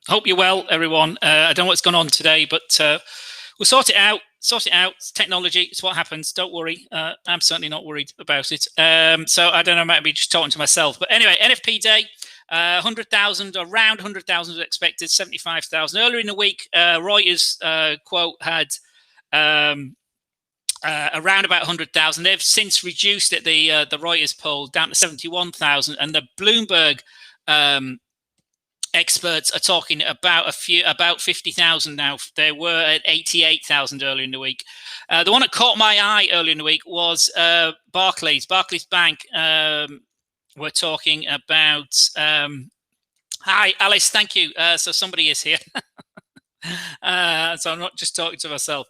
Hope you're well, everyone. I don't know what's gone on today, but we'll sort it out. It's technology. It's what happens. Don't worry. I'm certainly not worried about it. So I don't know. I might be just talking to myself. But anyway, NFP day, 100,000, around 100,000 was expected, 75,000. Earlier in the week, Reuters quote had around about 100,000. They've since reduced it, the Reuters poll, down to 71,000. And the Bloomberg experts are talking about about 50,000 now. They were at 88,000 earlier in the week. The one that caught my eye earlier in the week was Barclays Bank. We're talking about. Hi, Alice. Thank you. So somebody is here. So I'm not just talking to myself.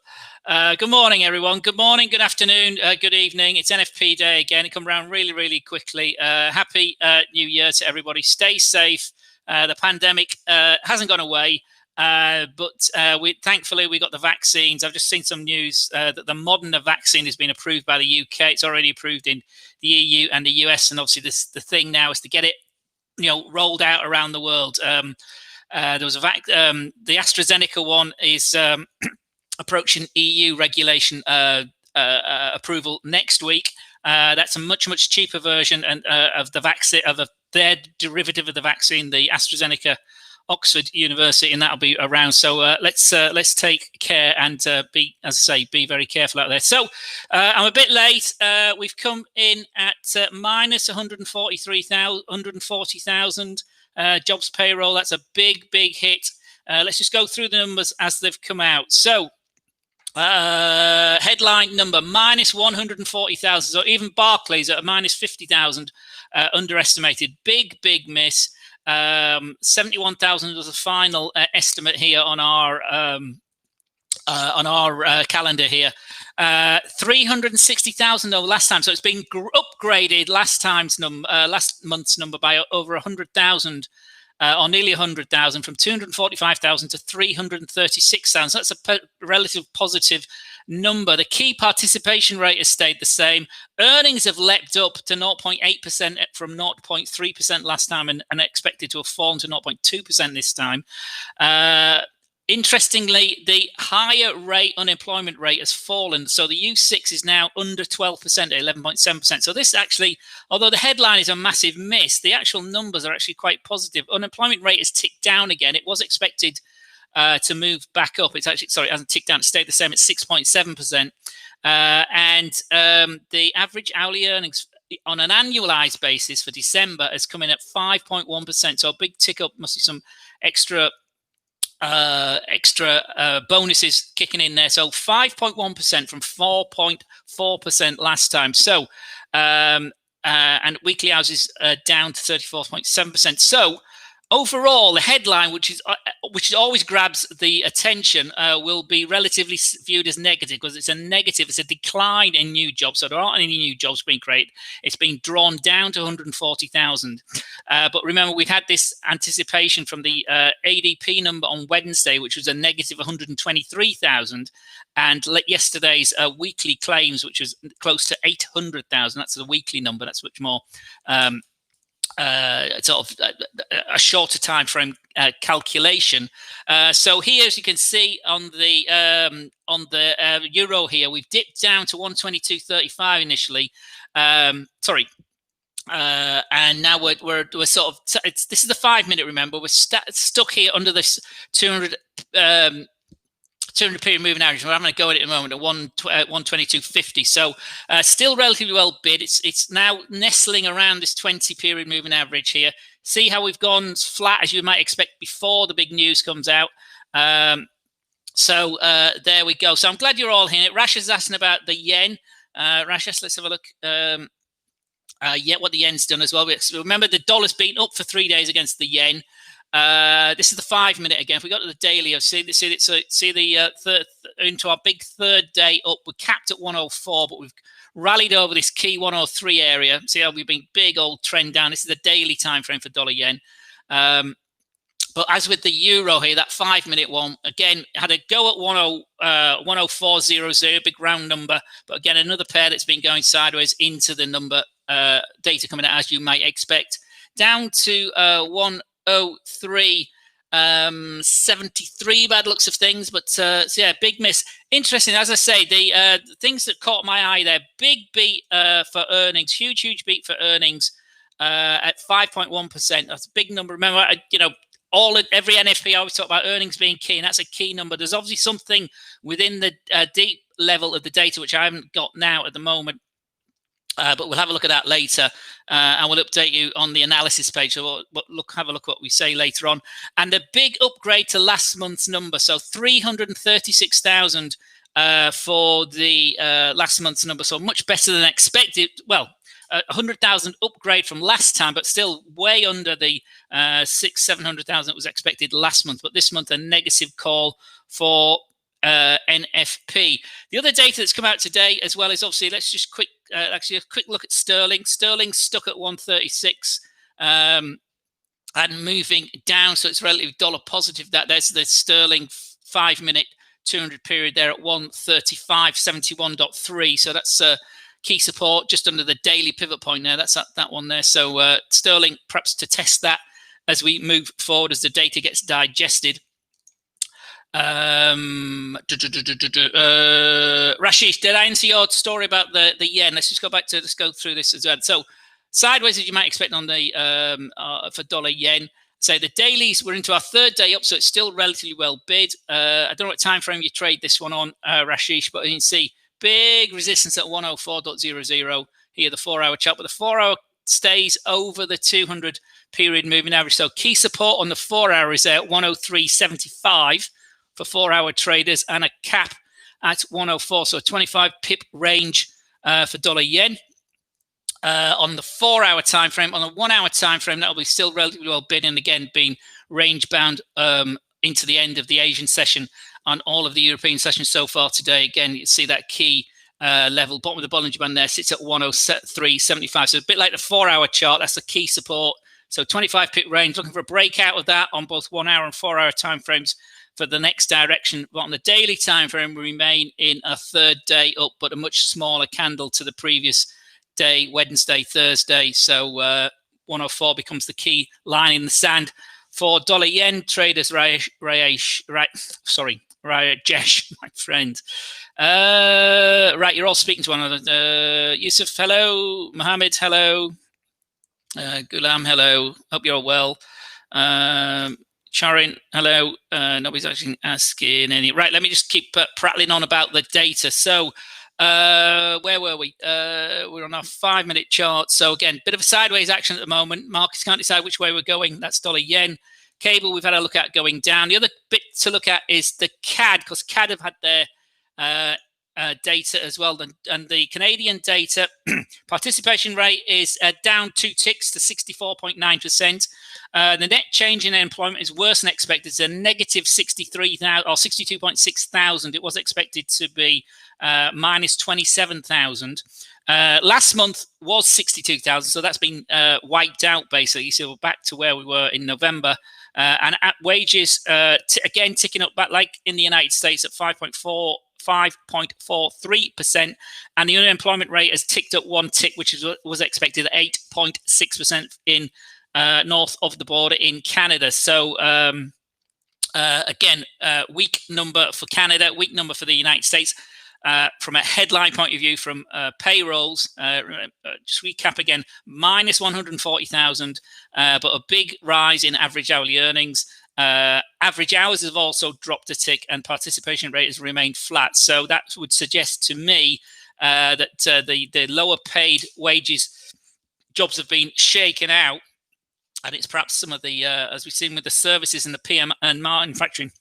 Good morning, everyone. Good morning, good afternoon, good evening. It's NFP day again. It come around really, really quickly. Happy New Year to everybody. Stay safe. The pandemic hasn't gone away, but thankfully we got the vaccines. I've just seen some news that the Moderna vaccine has been approved by the UK. It's already approved in the EU and the US, and obviously the thing now is to get it, rolled out around the world. There was the AstraZeneca one is approaching EU regulation approval next week. That's a much cheaper version of the vaccine, their derivative of the vaccine, the AstraZeneca Oxford University, and that'll be around. So let's take care and be very careful out there. So I'm a bit late. We've come in at minus 140,000 jobs payroll. That's a big hit. Let's just go through the numbers as they've come out. So headline number minus 140,000. So even Barclays at a minus 50,000 underestimated. Big miss. 71,000 was the final estimate here on our calendar here. 360,000 though last time. So it's been upgraded last month's number by over 100,000. Or nearly 100,000, from 245,000 to 336,000. So that's a relative positive number. The key participation rate has stayed the same. Earnings have leapt up to 0.8% from 0.3% last time, and expected to have fallen to 0.2% this time. Interestingly, the higher rate unemployment rate has fallen. So the U6 is now under 12% at 11.7%. So this actually, although the headline is a massive miss, the actual numbers are actually quite positive. Unemployment rate has ticked down again. It was expected to move back up. It hasn't ticked down. It stayed the same at 6.7%. And the average hourly earnings on an annualized basis for December has come in at 5.1%. So a big tick up, must be some extra bonuses kicking in there. So 5.1% from 4.4% last time. So and weekly hours is down to 34.7%. So overall, the headline, which always grabs the attention, will be relatively viewed as negative, because it's a negative. It's a decline in new jobs. So there aren't any new jobs being created. It's been drawn down to 140,000. But remember, we've had this anticipation from the ADP number on Wednesday, which was a negative 123,000. And yesterday's weekly claims, which was close to 800,000. That's the weekly number. That's much more sort of a shorter time frame calculation. So here, as you can see on the euro here, we've dipped down to 122.35 initially. And now we're sort of this is the 5-minute. Remember, we're stuck here under this 200 period moving average. We're having a go at it in a moment at 122.50. So still relatively well bid. It's now nestling around this 20 period moving average here. See how we've gone flat, as you might expect, before the big news comes out. So there we go. So I'm glad you're all here. Rash is asking about the yen. Rashes, let's have a look. What the yen's done as well. Remember, the dollar's been up for 3 days against the yen. This is the 5-minute again. If we got to the daily, see the third into our big third day up. We're capped at 104, but we've rallied over this key 103 area. See how we've been big old trend down. This is the daily time frame for dollar yen. But as with the euro here, that 5-minute one again had a go at 104.00, big round number. But again, another pair that's been going sideways into the number data coming out, as you might expect, down to 103 73 bad looks of things, but so yeah, big miss. Interesting, as I say, the things that caught my eye there, big beat for earnings, huge beat for earnings at 5.1%. That's a big number. Remember, every NFP I always talk about earnings being key, and that's a key number. There's obviously something within the deep level of the data which I haven't got now at the moment. But we'll have a look at that later, and we'll update you on the analysis page. So have a look what we say later on. And a big upgrade to last month's number. So 336,000 for the last month's number. So much better than expected. Well, 100,000 upgrade from last time, but still way under the 700,000 that was expected last month. But this month, a negative call for NFP. The other data that's come out today as well is obviously, let's just actually a quick look at sterling. Sterling stuck at 136 and moving down, so it's relatively dollar positive. There's the sterling 5-minute 200 period there at 135.71.3. So that's key support just under the daily pivot point there. That's that one there. So sterling perhaps to test that as we move forward, as the data gets digested. Rashish, did I answer your story about the yen? Let's go through this as well. So sideways as you might expect on the for dollar yen. So the dailies, we're into our third day up, so it's still relatively well bid. I don't know what time frame you trade this one on, Rashish, but you can see big resistance at 104.00 here, the 4-hour chart, but the 4-hour stays over the 200 period moving average. So key support on the 4-hour is there at 103.75 for 4-hour traders, and a cap at 104. So a 25 pip range for dollar yen on the 4-hour time frame. On the 1-hour time frame, that'll be still relatively well bid, and again being range bound into the end of the Asian session on all of the European sessions so far today. Again, you see that key level, bottom of the Bollinger Band there, sits at 103.75. So a bit like the 4-hour chart, that's the key support. So 25 pip range, looking for a breakout of that on both 1-hour and 4-hour time frames for the next direction. But on the daily time frame, we remain in a third day up, but a much smaller candle to the previous day, Wednesday, Thursday. So 104 becomes the key line in the sand for dollar yen traders. Rajesh, my friend. Right, you're all speaking to one another. Yusuf, hello. Mohammed, hello. Gulam, hello. Hope you're all well. Charin, hello. Nobody's actually asking any. Right, let me just keep prattling on about the data. So where were we? We're on our 5-minute chart. So again, bit of a sideways action at the moment. Markets can't decide which way we're going. That's dollar yen. Cable we've had a look at going down. The other bit to look at is the CAD, because CAD have had their data as well. And the Canadian data participation rate is down 2 ticks to 64.9%. The net change in employment is worse than expected. It's a negative 63,000 or 62.6 thousand. It was expected to be minus 27,000. Last month was 62,000, so that's been wiped out basically. So we're back to where we were in November. And at wages, again ticking up back like in the United States at 5.43%, and the unemployment rate has ticked up 1 tick, which was expected at 8.6% in north of the border in Canada. So again, weak number for Canada, weak number for the United States. From a headline point of view, from payrolls, just recap again, minus 140,000, but a big rise in average hourly earnings. Average hours have also dropped a tick, and participation rate has remained flat. So that would suggest to me that the lower paid wages jobs have been shaken out, and it's perhaps some of the, as we've seen with the services and the PM and manufacturing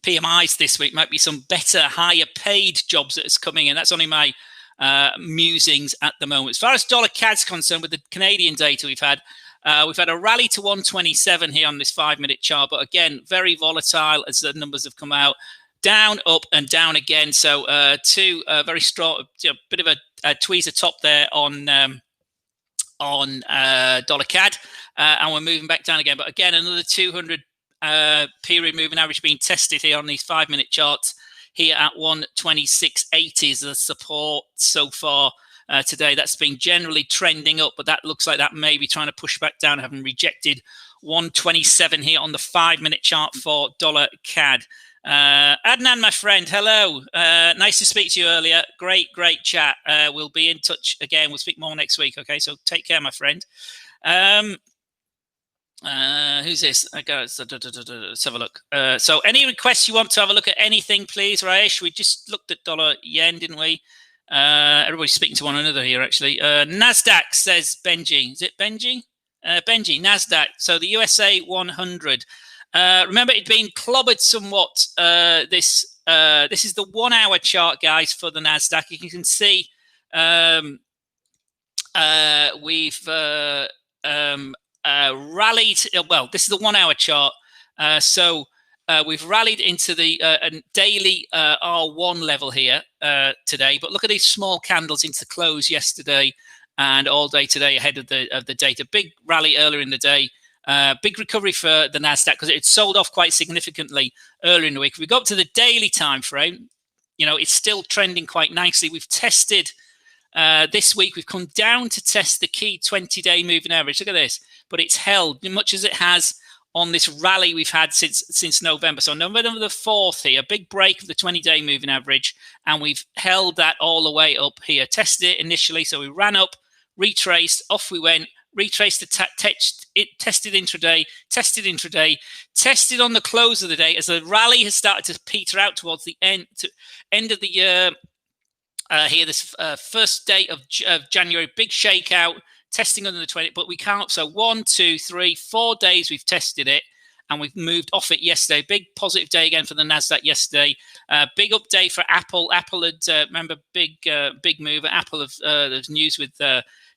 PMIs this week, might be some better, higher paid jobs that is coming in. That's only my musings at the moment. As far as dollar CAD's concerned, with the Canadian data we've had a rally to 127 here on this 5-minute chart, but again, very volatile as the numbers have come out. Down, up, and down again. So two very strong, bit of a tweezer top there on dollar CAD, and we're moving back down again. But again, another 200 period moving average being tested here on these 5-minute charts here at 126.80 is the support so far today. That's been generally trending up, but that looks like that may be trying to push back down, having rejected 127 here on the 5-minute chart for dollar CAD. Adnan, my friend, hello. Nice to speak to you earlier. Great chat. We'll be in touch again. We'll speak more next week. Okay, so take care, my friend. Who's this? Let's have a look. So any requests you want to have a look at anything, please, Raesh? We just looked at dollar yen, didn't we? Everybody's speaking to one another here, actually. Nasdaq, says Benji. Is it Benji? Benji, Nasdaq. So the USA 100. Remember, it'd been clobbered somewhat. This is the 1 hour chart, guys, for the Nasdaq. You can see we've rallied. Well, this is the 1 hour chart. So we've rallied into the daily R1 level here today. But look at these small candles into close yesterday and all day today ahead of the data. Big rally earlier in the day. Big recovery for the Nasdaq because it sold off quite significantly earlier in the week. If we go up to the daily time frame, you know, it's still trending quite nicely. We've tested this week. We've come down to test the key 20-day moving average. Look at this, but it's held much as it has on this rally we've had since November. So November the 4th here, big break of the 20-day moving average, and we've held that all the way up here. Tested it initially, so we ran up, retraced, off we went, retraced the tested intraday, tested on the close of the day as the rally has started to peter out towards the end of the year. Here, this first day of January, big shakeout, testing under the 20, but we can't. So 1, 2, 3, 4 days we've tested it, and we've moved off it yesterday. Big positive day again for the Nasdaq yesterday. Big up day for Apple. Apple had remember big move. Apple of there's news with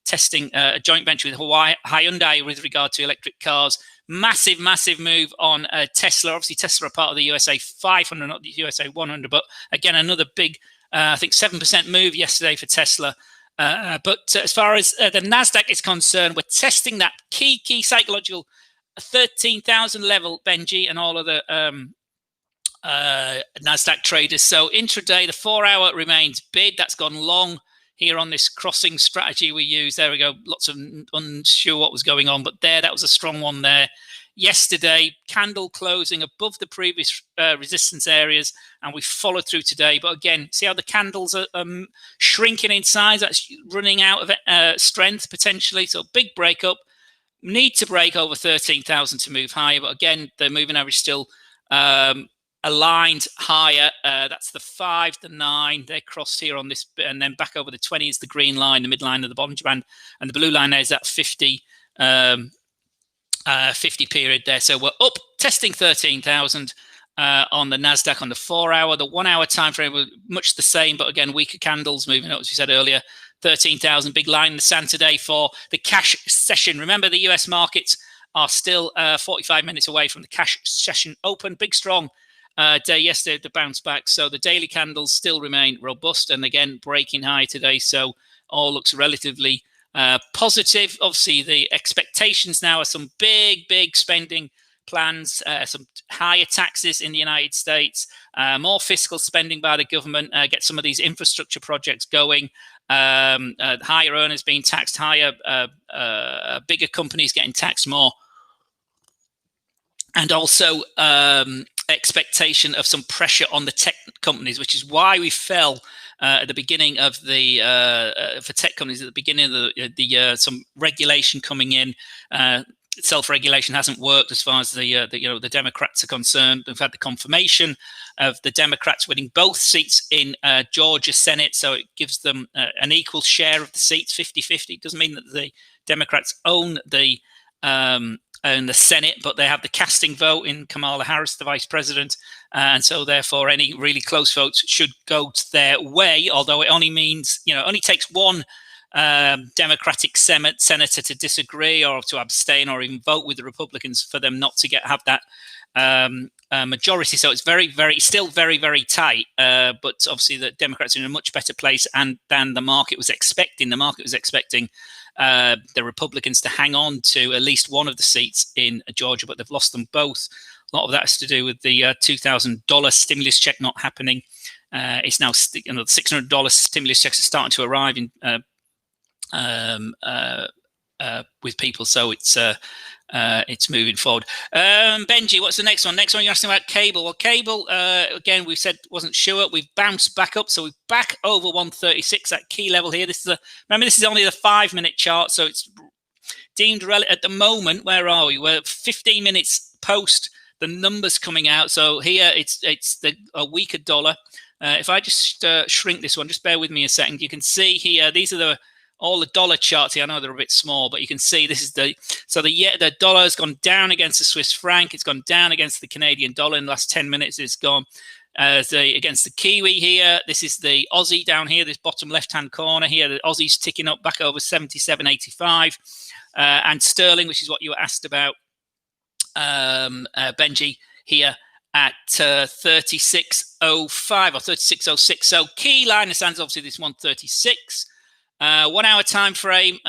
testing a joint venture with Hyundai with regard to electric cars. Massive move on Tesla. Obviously, Tesla are part of the USA 500, not the USA 100, but again another big. I think 7% move yesterday for Tesla. But as far as the Nasdaq is concerned, we're testing that key psychological 13,000 level, Benji, and all of the Nasdaq traders. So intraday, the 4 hour remains bid. That's gone long here on this crossing strategy we use. There we go. Lots of unsure what was going on, but that was a strong one there. Yesterday, candle closing above the previous resistance areas, and we followed through today. But again, see how the candles are shrinking in size? That's running out of strength potentially. So big breakup. Need to break over 13,000 to move higher. But again, the moving average still aligned higher. That's the 5, the 9. They're crossed here on this, and then back over the 20 is the green line, the midline of the Bollinger Band, and the blue line there is that 50 period there. So we're up testing 13,000 on the Nasdaq on the 4 hour. The 1 hour time frame was much the same, but again, weaker candles moving up, as we said earlier. 13,000, big line in the sand today for the cash session. Remember, the US markets are still 45 minutes away from the cash session open. Big strong day yesterday to bounce back. So the daily candles still remain robust, and again, breaking high today. So all looks relatively positive. Obviously, the expectations now are some big spending plans, some higher taxes in the United States, more fiscal spending by the government, get some of these infrastructure projects going, higher earners being taxed higher, bigger companies getting taxed more, and also expectation of some pressure on the tech companies, which is why we fell at the beginning of the for tech companies at the beginning of the year. Some regulation coming in. Self-regulation hasn't worked as far as the Democrats are concerned. We've had the confirmation of the Democrats winning both seats in Georgia Senate, so it gives them an equal share of the seats, 50-50. It doesn't mean that the Democrats own the Senate, but they have the casting vote in Kamala Harris, the vice president, and so therefore any really close votes should go their way. Although it only means, only takes one Democratic senator to disagree or to abstain or even vote with the Republicans for them not to have that majority. So it's still very tight. But obviously the Democrats are in a much better place than the market was expecting. The market was expecting the Republicans to hang on to at least one of the seats in Georgia, but they've lost them both. A lot of that has to do with the $2,000 stimulus check not happening. It's now the $600 stimulus checks are starting to arrive in with people. So it's moving forward. Benji, what's the next one? Next one, you're asking about cable. Well, cable, again, we said wasn't sure. We've bounced back up. So we're back over 136, that key level here. Remember, this is only the 5-minute chart. So it's deemed at the moment. Where are we? We're 15 minutes post the numbers coming out. So here it's a weaker dollar. If I just shrink this one, just bear with me a second. You can see here, these are all the dollar charts here. I know they're a bit small, but you can see this is the dollar has gone down against the Swiss franc. It's gone down against the Canadian dollar in the last 10 minutes. It's gone against the Kiwi here. This is the Aussie down here, this bottom left-hand corner here. The Aussie's ticking up back over 77.85. And sterling, which is what you were asked about, Benji, here at 36.05 or 36.06. So key line in the sands, obviously this 136. 1 hour time frame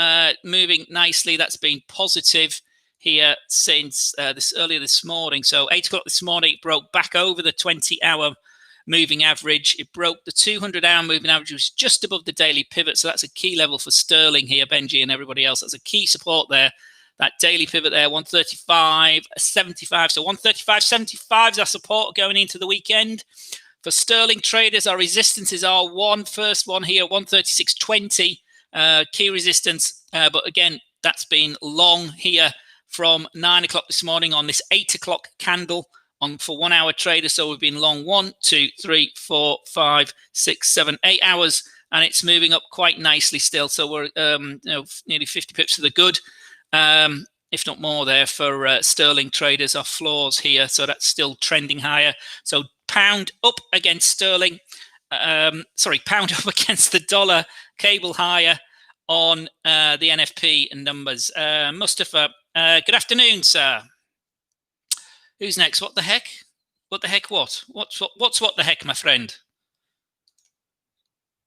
moving nicely. That's been positive here since earlier this morning. So 8 o'clock this morning, it broke back over the 20-hour moving average. It broke the 200-hour moving average, which was just above the daily pivot. So that's a key level for sterling here, Benji, and everybody else. That's a key support there. That daily pivot there, 135.75. So 135.75 is our support going into the weekend. For sterling traders, our resistances are first one here, 136.20, key resistance. But again, that's been long here from 9 o'clock this morning on this 8 o'clock candle for 1 hour traders. So we've been long 1, 2, 3, 4, 5, 6, 7, 8 hours, and it's moving up quite nicely still. So we're nearly 50 pips to the good. If not more there for sterling traders, our floors here. So that's still trending higher. So pound up against sterling. Pound up against the dollar. Cable higher on the NFP numbers. Mustafa, good afternoon, sir. Who's next? What the heck? What the heck? What? What's what the heck, my friend?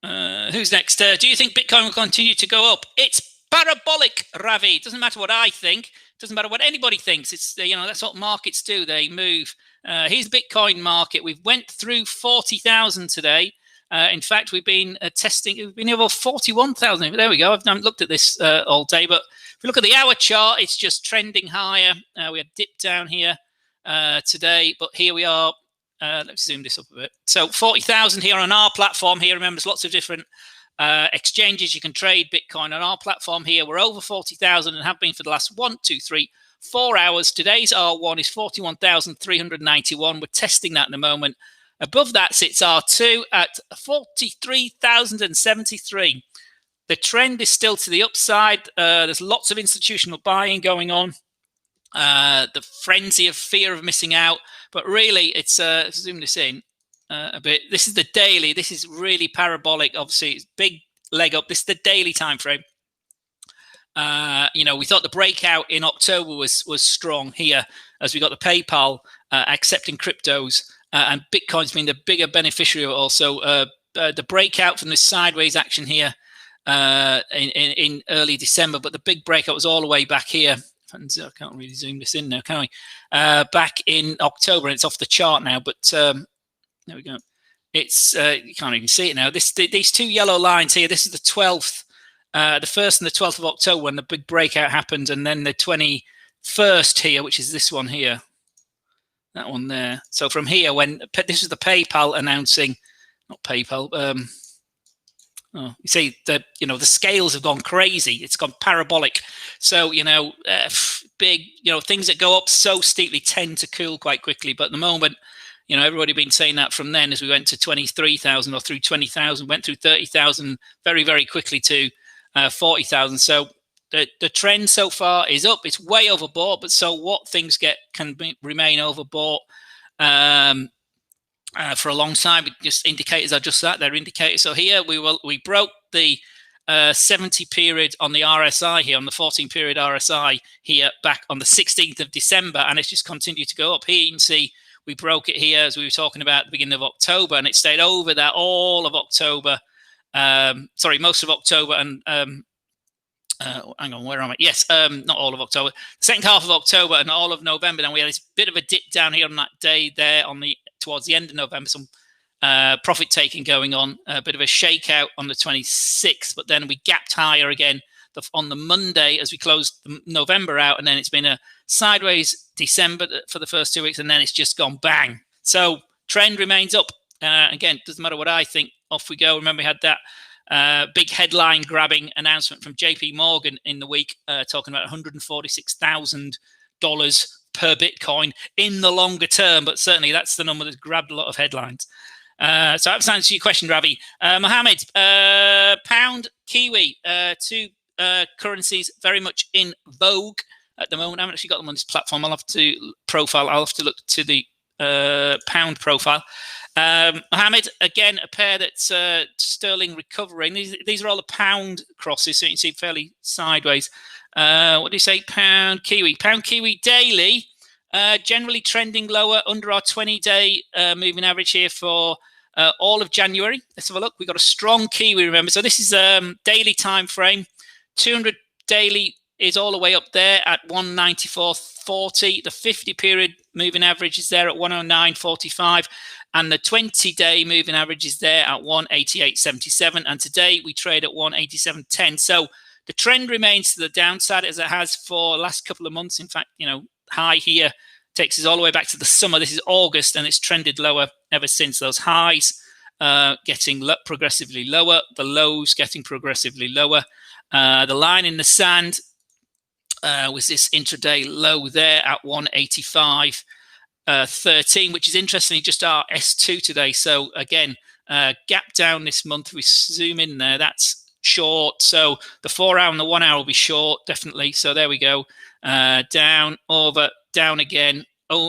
Who's next? Do you think Bitcoin will continue to go up? It's parabolic, Ravi. It doesn't matter what I think. It doesn't matter what anybody thinks. It's that's what markets do. They move. Here's the Bitcoin market. We've went through 40,000 today. In fact, we've been testing. We've been over 41,000. There we go. I've not looked at this all day, but if we look at the hour chart, it's just trending higher. We had dip down here today, but here we are. Let's zoom this up a bit. So 40,000 here on our platform. Here, remember, there's lots of different exchanges you can trade Bitcoin on our platform here. We're over 40,000 and have been for the last 1, 2, 3, 4 hours. Today's R1 is 41,391. We're testing that in the moment. Above that sits R2 at 43,073. The trend is still to the upside. There's lots of institutional buying going on. The frenzy of fear of missing out. But really, it's zoom this in a bit. This is the daily. This is really parabolic. Obviously, it's big leg up. This is the daily time frame. We thought the breakout in October was strong here as we got the PayPal accepting cryptos, and Bitcoin's been the bigger beneficiary of it also. The breakout from this sideways action here in early December, but the big breakout was all the way back here. I can't really zoom this in now, can we? Back in October, and it's off the chart now, but there we go. It's you can't even see it now. These two yellow lines here, this is the 12th. The 1st and the 12th of October when the big breakout happened, and then the 21st here, which is this one here, that one there. So from here, when this is the PayPal announcing, not PayPal. You see the scales have gone crazy. It's gone parabolic. So big things that go up so steeply tend to cool quite quickly. But at the moment, everybody been saying that from then as we went to 23,000 or through 20,000, went through 30,000 very very quickly to 40,000. So the trend so far is up. It's way overbought, but so what? Things can remain overbought for a long time. Just indicators are just that, they're indicators. So here we broke the 70 period on the RSI here, on the 14 period RSI here back on the 16th of December, and it's just continued to go up. Here you can see we broke it here as we were talking about at the beginning of October, and it stayed over that all of October. Most of October and hang on, where am I? Yes, not all of October. The second half of October and all of November. Then we had this bit of a dip down here on that day there towards the end of November. Some profit taking going on, a bit of a shakeout on the 26th, but then we gapped higher again on the Monday as we closed November out, and then it's been a sideways December for the first 2 weeks, and then it's just gone bang. So trend remains up. Again, doesn't matter what I think. Off we go. Remember, we had that big headline grabbing announcement from JP Morgan in the week, talking about $146,000 per Bitcoin in the longer term, but certainly that's the number that grabbed a lot of headlines. So that's answered your question, Ravi. Mohammed, pound, Kiwi, two currencies very much in vogue at the moment. I haven't actually got them on this platform. I'll have to look to the pound profile. Mohammed, again, a pair that's sterling recovering. These are all the pound crosses, so you can see fairly sideways. What do you say? Pound Kiwi. Pound Kiwi daily, generally trending lower under our 20-day moving average here for all of January. Let's have a look. We've got a strong Kiwi, remember. So this is daily time frame. 200 daily is all the way up there at 194.40. The 50 period moving average is there at 109.45. And the 20-day moving average is there at 188.77. And today we trade at 187.10. So the trend remains to the downside as it has for the last couple of months. In fact, high here takes us all the way back to the summer. This is August, and it's trended lower ever since. Those highs getting progressively lower, the lows getting progressively lower. The line in the sand was this intraday low there at 185.13, which is interestingly just our S2 today. So again, gap down this month. We zoom in there. That's short. So the 4 hour and the 1 hour will be short, definitely. So there we go. Down, over, down again.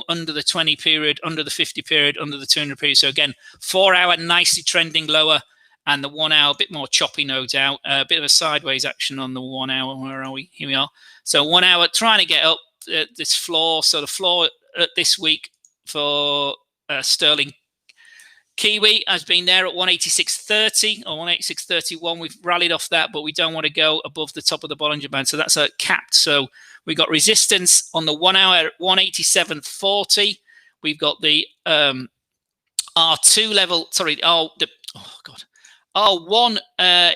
Under the 20 period, under the 50 period, under the 200 period. So again, 4 hour nicely trending lower, and the 1 hour a bit more choppy, no doubt. A bit of a sideways action on the 1 hour. Where are we? Here we are. So 1 hour trying to get up this floor. So the floor this week for sterling Kiwi has been there at 186.30 or 186.31. We've rallied off that, but we don't want to go above the top of the Bollinger Band. So that's capped. So we got resistance on the 1 hour at 187.40. We've got the R2 level. Sorry, R1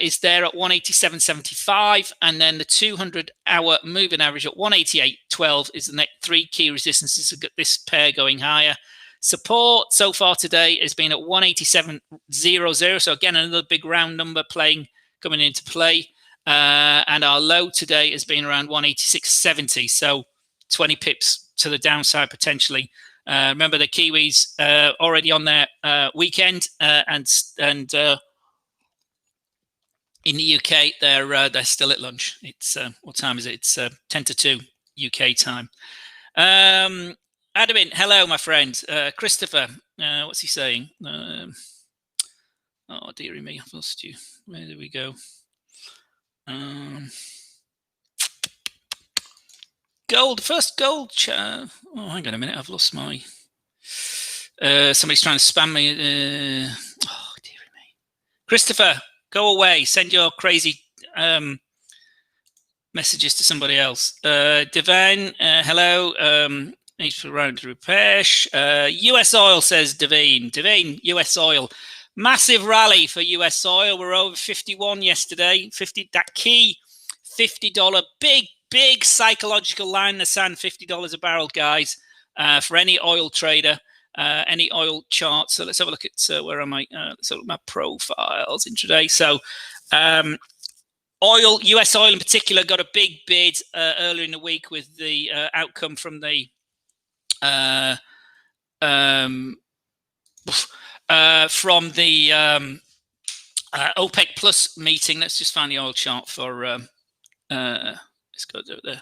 is there at 187.75, and then the 200-hour moving average at 188.12 is the next three key resistances to get this pair going higher. Support so far today has been at 187.00. So again, another big round number coming into play. And our low today has been around 186.70. So 20 pips to the downside potentially. Remember the Kiwis already on their weekend, and in the UK they're still at lunch. It's what time is it? It's 10 to 2 UK time. Adamant, hello, my friend. Christopher, what's he saying? Oh, dearie me, I've lost you. Where did we go? Gold, first gold. Oh, hang on a minute, I've lost my... somebody's trying to spam me. Oh, dearie me. Christopher, go away. Send your crazy messages to somebody else. Devane, hello. Needs for round to repair. US oil, says Devane. Devane, US oil. Massive rally for US oil. We're over 51 yesterday. 50, that key $50, big psychological line in the sand, $50 a barrel, guys, for any oil trader, any oil chart. So let's have a look at, where am I? Let's look at my profiles intraday. So oil, US oil in particular, got a big bid earlier in the week with the outcome from the OPEC Plus meeting. Let's just find the oil chart for let's go to the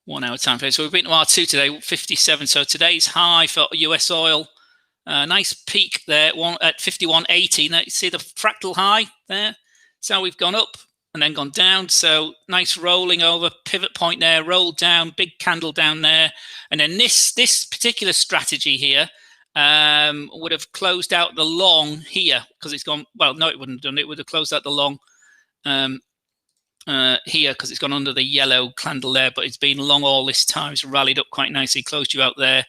1 hour time frame. So we've been to R2 today, 57. So today's high for US oil, nice peak there at 51.80. Now you see the fractal high there. So we've gone up and then gone down. So nice rolling over, pivot point there, rolled down, big candle down there. And then this particular strategy here would have closed out the long here because it's gone, well, no, it wouldn't have done it. It would have closed out the long here because it's gone under the yellow candle there, but it's been long all this time. It's rallied up quite nicely, closed you out there.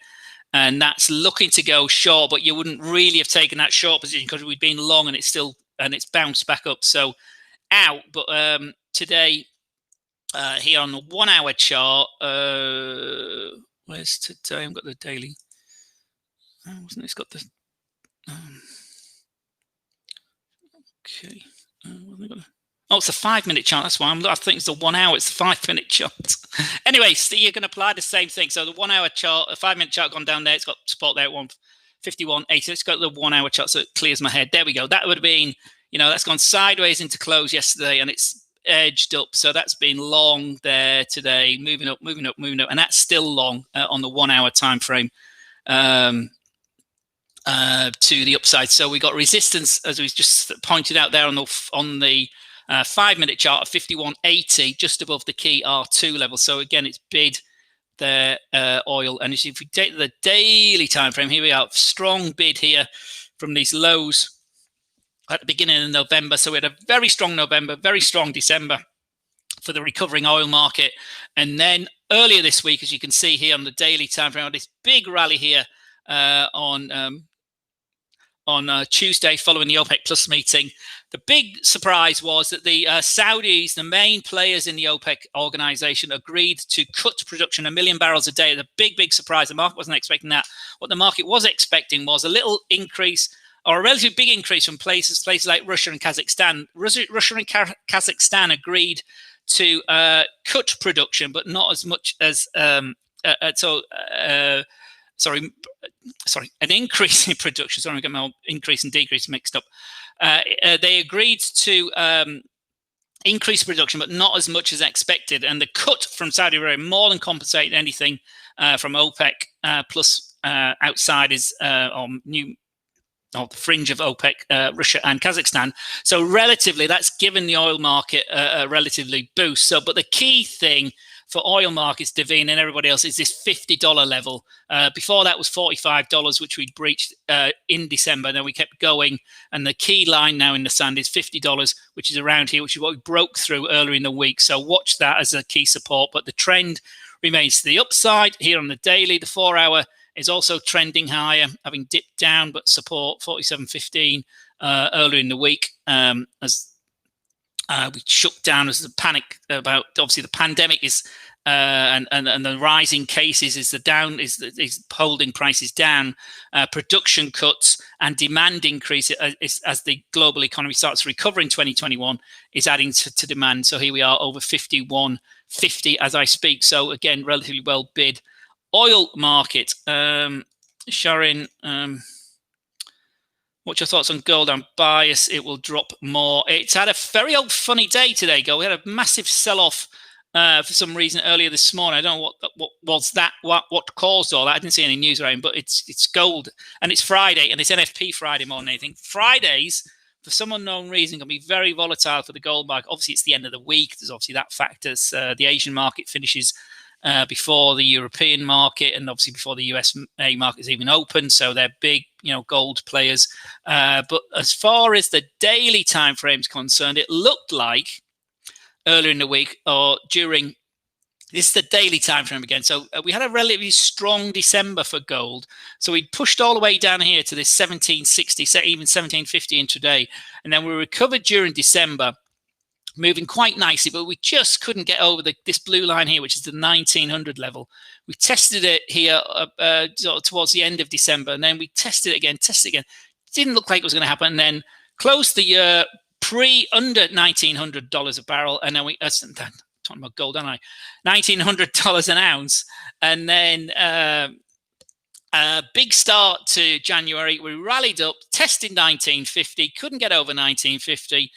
And that's looking to go short, but you wouldn't really have taken that short position because we'd been long and it's bounced back up. So out, but today here on the 1 hour chart. Where's today? I've got the daily. Wasn't it's got the okay? Oh, it's a 5 minute chart. That's why I think it's the 1 hour. It's the 5 minute chart. Anyway, so you can apply the same thing. So the 1 hour chart, a 5 minute chart gone down there. It's got support there at 151.80. It's got the 1 hour chart, so it clears my head. There we go. That would have been, that's gone sideways into close yesterday, and it's edged up. So that's been long there today, moving up, and that's still long on the 1 hour time frame. To the upside. So we got resistance, as we just pointed out there, on the 5 minute chart of 51.80, just above the key R2 level. So again, it's bid the oil. And if we take the daily time frame, here we are, strong bid here from these lows at the beginning of November. So we had a very strong November, very strong December for the recovering oil market. And then earlier this week, as you can see here on the daily time frame, this big rally here on Tuesday following the OPEC Plus meeting. The big surprise was that the Saudis, the main players in the OPEC organization, agreed to cut production 1 million barrels a day. The big surprise. The market wasn't expecting that. What the market was expecting was a little increase, or a relatively big increase, from places like Russia and Kazakhstan. Russia and Kazakhstan agreed to cut production, but not as much as an increase in production. Sorry, I got my increase and decrease mixed up. They agreed to increase production, but not as much as expected. And the cut from Saudi Arabia more than compensated anything from OPEC plus outsiders or the fringe of OPEC, Russia and Kazakhstan. So relatively, that's given the oil market a relatively boost. So, but the key thing for oil markets, Davine and everybody else, is this $50 level. Before that was $45, which we'd breached in December. Then we kept going. And the key line now in the sand is $50, which is around here, which is what we broke through earlier in the week. So watch that as a key support. But the trend remains to the upside here on the daily. The 4 hour is also trending higher, having dipped down, but support 47.15 earlier in the week as we shook down as the panic about, obviously, the pandemic is and the rising cases is holding prices down. Production cuts and demand increase as the global economy starts to recover in 2021 is adding to demand. So here we are over 51.50 as I speak. So again, relatively well bid. Oil market, Sharon. What's your thoughts on gold? I'm biased. It will drop more. It's had a very old funny day today, gold. We had a massive sell-off for some reason earlier this morning. I don't know what was that, what caused all that. I didn't see any news around, but it's gold, and it's Friday, and it's NFP Friday more than anything. Fridays, for some unknown reason, can be very volatile for the gold market. Obviously, it's the end of the week. There's obviously that factor. The Asian market finishes before the European market, and obviously before the USA market is even open. So they're big, gold players. But as far as the daily time frame is concerned, it looked like earlier in the week, or during, this is the daily time frame again. So we had a relatively strong December for gold. So we pushed all the way down here to this 1760, even 1750 intraday. And then we recovered during December, moving quite nicely, but we just couldn't get over this blue line here, which is the 1900 level. We tested it here towards the end of December, and then we tested it again. Didn't look like it was going to happen, and then closed the year under $1,900 a barrel, and then talking about gold, aren't I? $1,900 an ounce, and then a big start to January. We rallied up, tested 1950, couldn't get over 1950.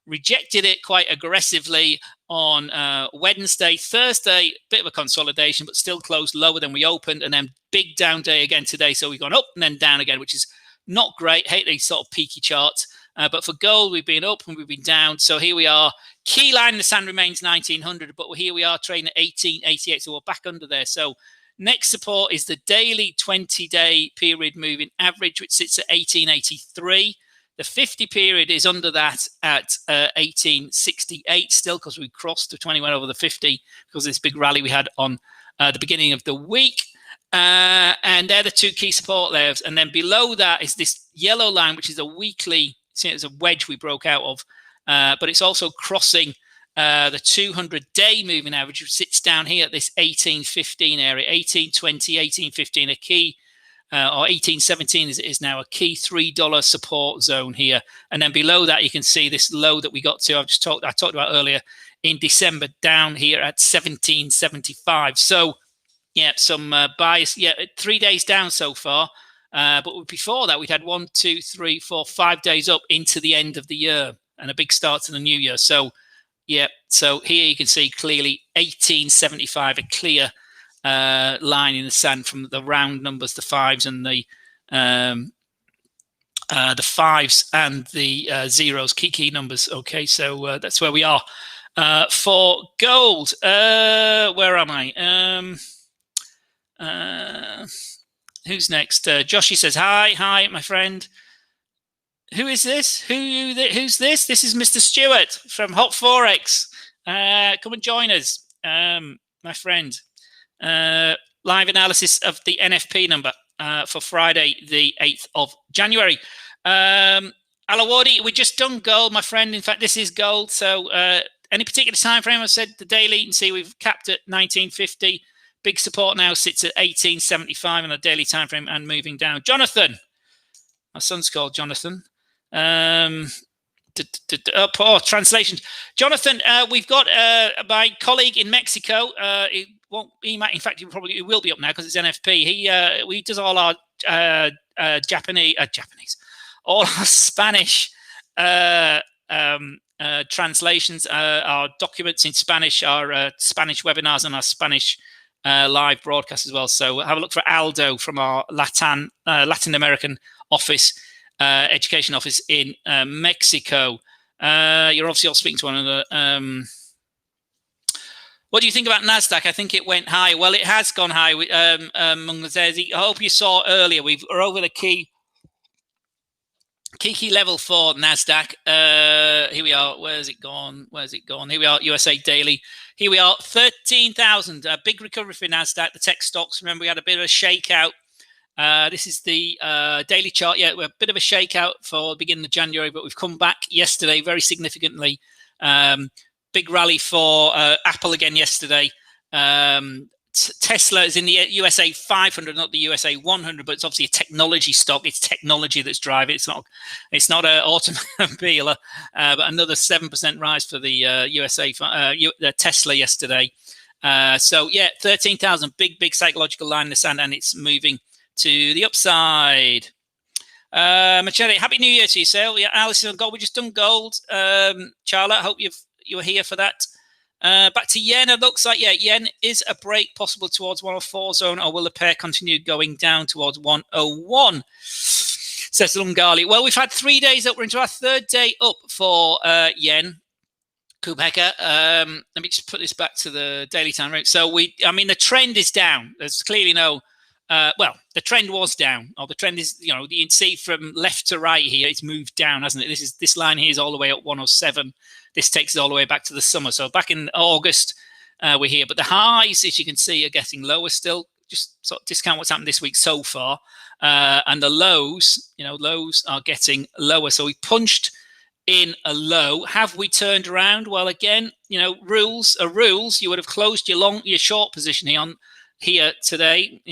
Rejected it quite aggressively on Wednesday. Thursday, bit of a consolidation, but still closed lower than we opened. And then big down day again today. So we've gone up and then down again, which is not great. Hate these sort of peaky charts. But for gold, we've been up and we've been down. So here we are. Key line in the sand remains 1900, but here we are trading at 1888. So we're back under there. So next support is the daily 20-day period moving average, which sits at 1883. The 50 period is under that at 1868 still, because we crossed the 20, went over the 50 because of this big rally we had on the beginning of the week. And they're the two key support layers. And then below that is this yellow line, which is a weekly, see, it's a wedge we broke out of, but it's also crossing The 200-day moving average sits down here at this 1815 area, 1820, 1815, a key, or 1817 is now a key $3 support zone here. And then below that, you can see this low that we got to. I talked about earlier in December, down here at 1775. So yeah, some bias. Yeah, 3 days down so far. But before that, we'd had 1, 2, 3, 4, 5 days up into the end of the year and a big start to the new year. So yeah, so here you can see clearly 1875, a clear line in the sand from the round numbers, the fives and the fives and the zeros, key numbers. Okay, so that's where we are. For gold, where am I? Who's next? Joshy says, hi, my friend. Who is this? Who's this? This is Mr. Stuart from Hot Forex. Come and join us, my friend. Live analysis of the NFP number for Friday, the 8th of January. Alawadi, we just done gold, my friend. In fact, this is gold. So any particular time frame? I said the daily. You can see we've capped at 1950. Big support now sits at 1875 on a daily time frame and moving down. Jonathan, my son's called Jonathan. Translations. Jonathan, we've got my colleague in Mexico. He might, in fact, he will be up now because it's NFP. He does all our Japanese, all our Spanish translations, our documents in Spanish, our Spanish webinars, and our Spanish live broadcast as well. So have a look for Aldo from our Latin American office. Education office in Mexico. You're obviously all speaking to one another. What do you think about Nasdaq? I think it went high. Well, it has gone high. I hope you saw earlier. We're over the key level for Nasdaq. Here we are. Where's it gone? Here we are. USA Daily. Here we are. 13,000. A big recovery for Nasdaq. The tech stocks. Remember, we had a bit of a shakeout. This is the daily chart. Yeah, we're a bit of a shakeout for the beginning of January, but we've come back yesterday very significantly. Big rally for Apple again yesterday. Tesla is in the USA 500, not the USA 100, but it's obviously a technology stock. It's technology that's driving. It's not an automobile, but another 7% rise for the USA the Tesla yesterday. So yeah, 13,000, big psychological line in the sand, and it's moving to the upside. Machete, happy new year to you, Sale. Yeah, Alice on gold. We just done gold. Charlotte, hope you were here for that. Back to yen. It looks like, yeah, yen is a break possible towards 104 zone, or will the pair continue going down towards 101? Says Lungali. Well, we've had 3 days up. We're into our third day up for yen. Kubeka. Let me just put this back to the daily time rate. So the trend is down. There's clearly no. The trend was down, or the trend is, you can see from left to right here, it's moved down, hasn't it? This line here is all the way up 107. This takes it all the way back to the summer. So back in August, we're here, but the highs, as you can see, are getting lower still. Just sort of discount what's happened this week so far, and the lows, lows are getting lower. So we punched in a low. Have we turned around? Well, again, rules are rules. You would have closed your short position here today.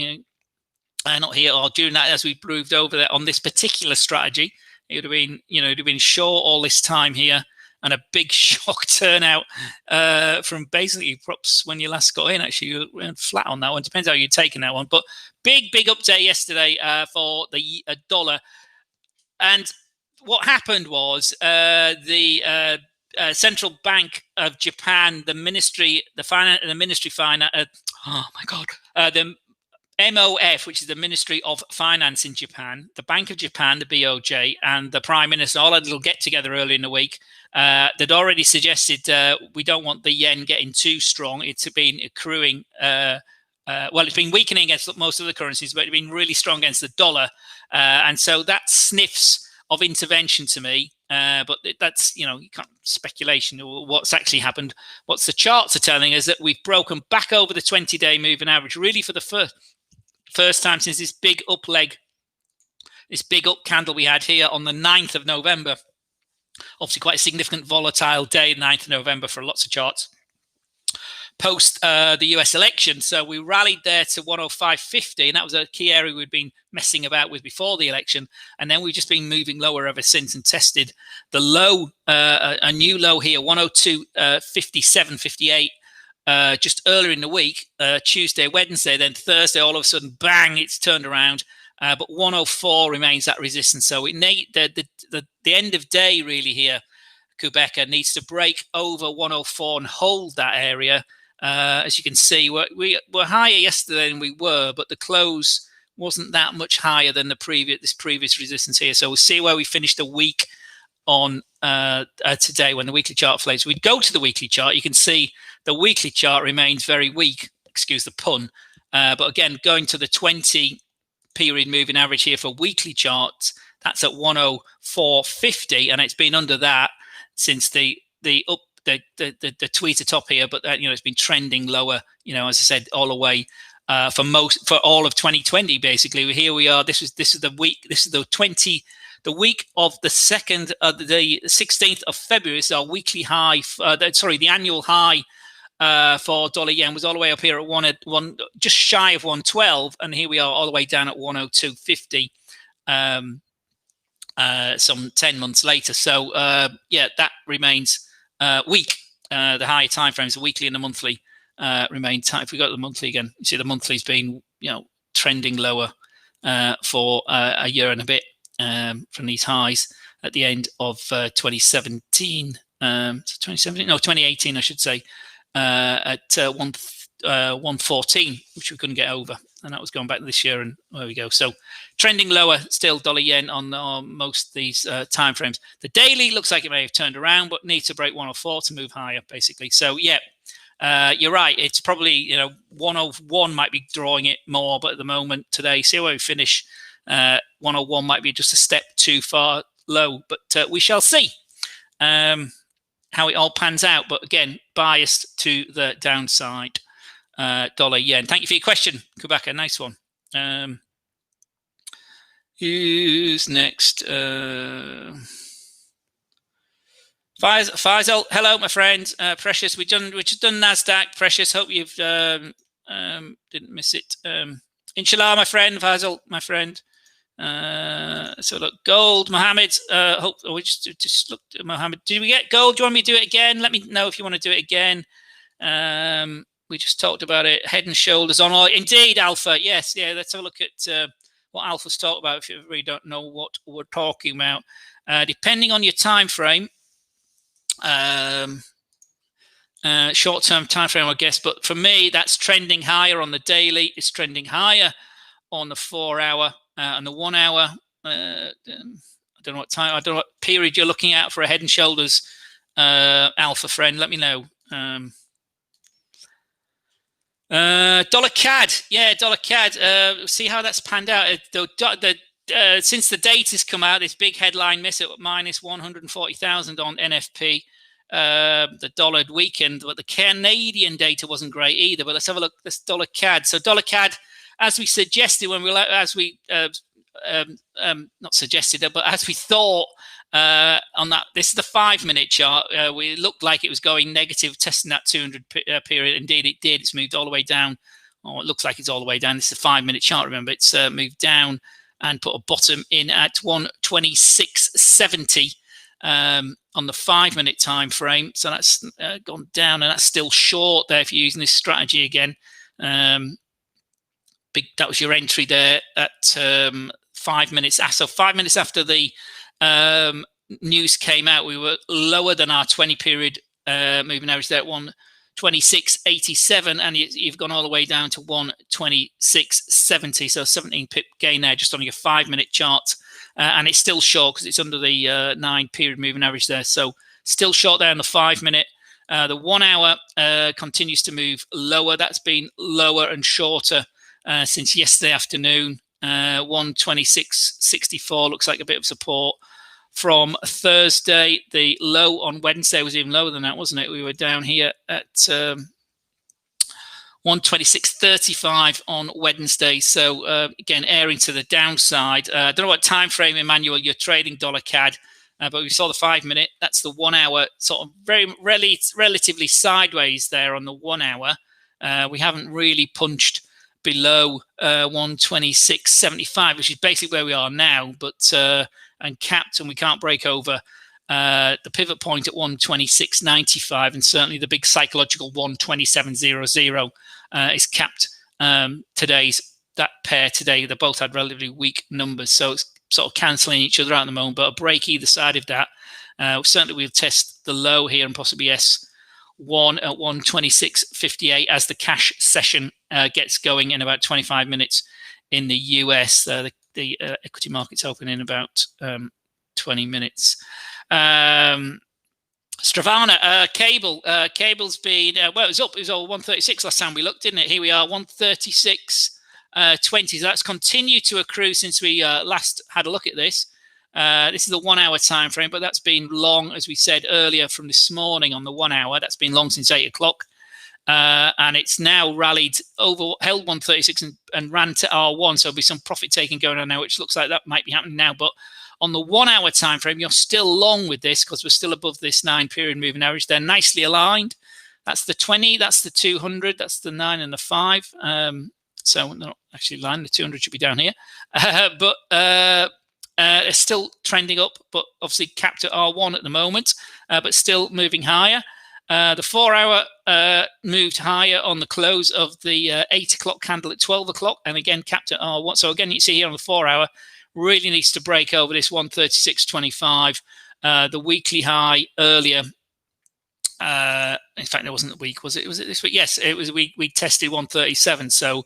Not here or during that, as we moved over there on this particular strategy. It would have been, it'd have been short all this time here, and a big shock turnout from basically props when you last got in. Actually, you went flat on that one. Depends how you're taking that one. But big update yesterday for the dollar. And what happened was the Central Bank of Japan, the MOF, which is the Ministry of Finance in Japan, the Bank of Japan, the BOJ, and the Prime Minister all had a little get together early in the week. They'd already suggested we don't want the yen getting too strong. It's been accruing. It's been weakening against most of the currencies, but it's been really strong against the dollar. And so that sniffs of intervention to me. But that's, you can't speculation or what's actually happened. What's the charts are telling us that we've broken back over the 20-day moving average, really for the first time since this big up leg, this big up candle we had here on the 9th of November. obviously quite a significant volatile day, 9th of November for lots of charts post the US election. So we rallied there to 105.50, and that was a key area we'd been messing about with before the election. And then we've just been moving lower ever since and tested the low, a new low here, 102.57.58. Just earlier in the week, Tuesday, Wednesday, then Thursday, all of a sudden, bang, it's turned around. But 104 remains that resistance. So it the end of day really here, Quebec needs to break over 104 and hold that area. As you can see, we were higher yesterday than we were, but the close wasn't that much higher than the previous resistance here. So we'll see where we finish the week on today when the weekly chart flows. We'd go to the weekly chart. You can see the weekly chart remains very weak. Excuse the pun. But again, going to the 20 period moving average here for weekly charts, that's at 104.50, and it's been under that since the tweeter top here, but it's been trending lower, as I said, all the way for all of 2020. Basically, here we are. This is the week. This is the week of the 16th of February. Is our weekly high. The annual high for dollar yen was all the way up here at one, just shy of 112, and here we are all the way down at 102.50. Some 10 months later. So that remains weak. The higher time frames, the weekly and the monthly, remain tight. If we go to the monthly again, you see the monthly's been trending lower for a year and a bit from these highs at the end of 2017. 2018, I should say, at 114, which we couldn't get over, and that was going back this year. And there we go. So trending lower still, dollar yen on most of these time frames. The daily looks like it may have turned around, but needs to break 104 to move higher, basically. So yeah, you're right. It's probably 101 might be drawing it more, but at the moment today, see where we finish. 101 might be just a step too far low, but we shall see how it all pans out. But again, biased to the downside. Dollar yen. Thank you for your question, Quebec. A nice one. Who's next? Faisal, hello, my friend. Precious, we just done Nasdaq. Precious, hope you've didn't miss it. Inshallah, my friend. Faisal, my friend. So look, gold, Mohammed. Hope we just looked at Mohammed. Did we get gold? Do you want me to do it again? Let me know if you want to do it again. We just talked about it. Head and shoulders on oil. Indeed, Alpha. Yes, yeah. Let's have a look at what Alpha's talked about. If you really don't know what we're talking about, depending on your time frame, short-term time frame, I guess. But for me, that's trending higher on the daily. It's trending higher on the 4-hour and the 1 hour. I don't know what time. I don't know what period you're looking at for a head and shoulders, Alpha friend. Let me know. Dollar CAD, yeah, dollar CAD. See how that's panned out. Since the data's come out, this big headline miss at minus 140,000 on NFP. The dollar had weakened, but the Canadian data wasn't great either. But let's have a look. This dollar CAD. So dollar CAD, as we suggested when not suggested, but as we thought. On that, this is the 5-minute chart. We looked like it was going negative, testing that 200 period. Indeed, it did. It's moved all the way down. Oh, it looks like it's all the way down. This is a 5-minute chart. Remember, it's moved down and put a bottom in at 126.70 on the 5-minute time frame. So that's gone down, and that's still short there if you're using this strategy again. That was your entry there at 5 minutes. So 5 minutes after the news came out, we were lower than our 20 period moving average there at 126.87, and you've gone all the way down to 126.70. So 17 pip gain there just on your 5-minute chart, and it's still short because it's under the 9 period moving average there. So still short there on the 5-minute. The 1 hour continues to move lower. That's been lower and shorter since yesterday afternoon. 126.64 looks like a bit of support from Thursday. The low on Wednesday was even lower than that, wasn't it? We were down here at 126.35 on Wednesday. So again, airing to the downside. I don't know what time frame, Emmanuel, you're trading dollar CAD. but we saw the 5 minute. That's the 1 hour, sort of relatively sideways there on the 1 hour. We haven't really punched below 126.75, which is basically where we are now, but and capped, and we can't break over the pivot point at 126.95, and certainly the big psychological 127.00 is capped. That pair today, they both had relatively weak numbers, so it's sort of cancelling each other out at the moment, but a break either side of that. Certainly we'll test the low here and possibly S1 at 126.58 as the cash session gets going in about 25 minutes in the US. The equity market's open in about 20 minutes. Stravana, cable's been, well, it was up, it was all 136 last time we looked, didn't it? Here we are, 136.20. So that's continued to accrue since we last had a look at this. This is the 1 hour time frame, but that's been long, as we said earlier from this morning on the 1 hour. That's been long since 8 o'clock. And it's now rallied over, held 136 and ran to R1. So there'll be some profit taking going on now, which looks like that might be happening now. But on the 1 hour time frame, you're still long with this because we're still above this 9 period moving average. They're nicely aligned. That's the 20, that's the 200, that's the 9 and the 5. So they're not actually aligned. The 200 should be down here. But it's still trending up, but obviously capped at R1 at the moment, but still moving higher. The 4 hour moved higher on the close of the 8 o'clock candle at 12 o'clock, and again capped at R1. So again, you see here on the 4 hour, really needs to break over this 136.25. The weekly high earlier. In fact, it wasn't the week, was it? Was it this week? Yes, it was. We tested 137. So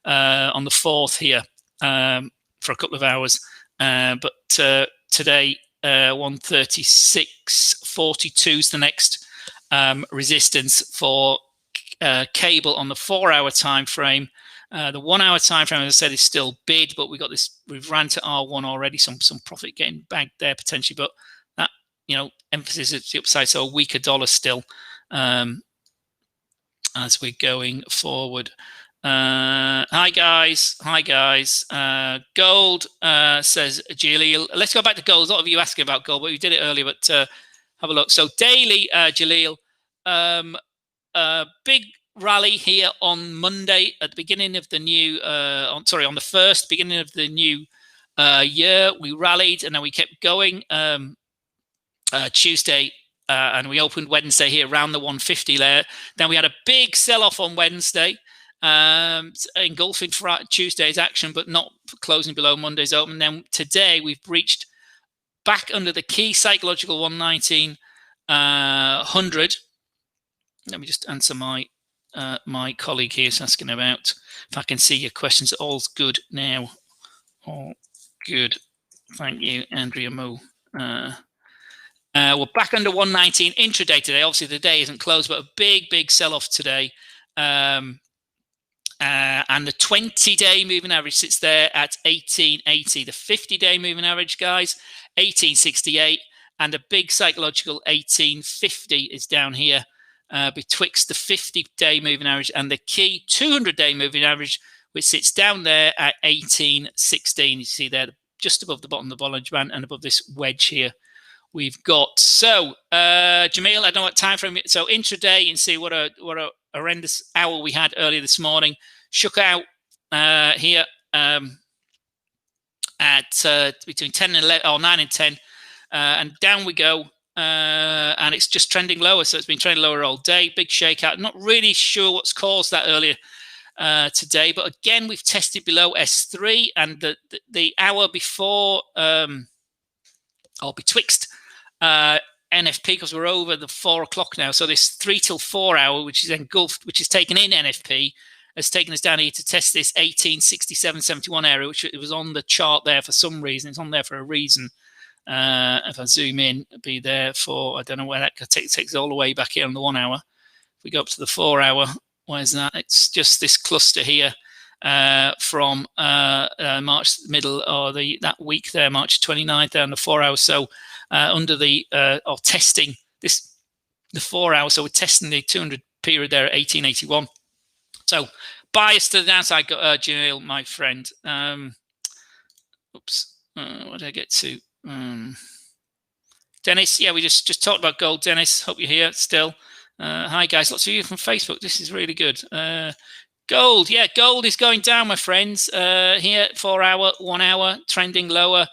on the 4th here for a couple of hours. But today, 136.42 is the next resistance for cable on the 4 hour time frame. The 1 hour time frame, as I said, is still bid, but we've ran to R1 already. Some profit getting bagged there potentially, but that, emphasis is the upside. So a weaker dollar still as we're going forward. Hi guys. Gold, says Jaleel. Let's go back to gold. A lot of you asking about gold, but we did it earlier, but have a look. So daily, Jaleel, big rally here on Monday at the beginning of the new, on the first, beginning of the new year. We rallied and then we kept going Tuesday, and we opened Wednesday here around the 150 layer. Then we had a big sell-off on Wednesday, engulfing Tuesday's action, but not closing below Monday's open. And then today we've breached back under the key psychological 119.100. Let me just answer my colleague here is asking about if I can see your questions. All's good now. All good. Thank you, Andrea Mo. We're back under 119 intraday today. Obviously, the day isn't closed, but a big sell-off today. And the 20-day moving average sits there at 1880. The 50-day moving average, guys, 1868. And a big psychological 1850 is down here betwixt the 50-day moving average and the key 200-day moving average, which sits down there at 1816. You see there, just above the bottom of the Bollinger Band and above this wedge here we've got. So, Jamil, I don't know what time frame. So intraday, you can see what a horrendous hour we had earlier this morning. Shook out here at between 10 and 11, or 9 and 10, and down we go. And it's just trending lower. So it's been trending lower all day. Big shakeout. Not really sure what's caused that earlier today, but again, we've tested below S3, and the hour before, or betwixt NFP, because we're over the 4 o'clock now. So this 3 till 4 hour, which is engulfed, which is taken in NFP, has taken us down here to test this 1867.71 area, which it was on the chart there for some reason. It's on there for a reason. If I zoom in, it'll be there for, I don't know where that takes us all the way back here on the 1 hour. If we go up to the 4 hour, where's that? It's just this cluster here from March middle, or that week there, March 29th, there on the 4 hours. So under the, or testing this, the 4 hours. So we're testing the 200 period there at 1881. So bias to the downside, Janelle, my friend. Oops, what did I get to? Dennis, yeah, we just talked about gold. Dennis, hope you're here still. Hi, guys. Lots of you from Facebook. This is really good. Gold, yeah, gold is going down, my friends. Here, 4 hour, 1 hour, trending lower.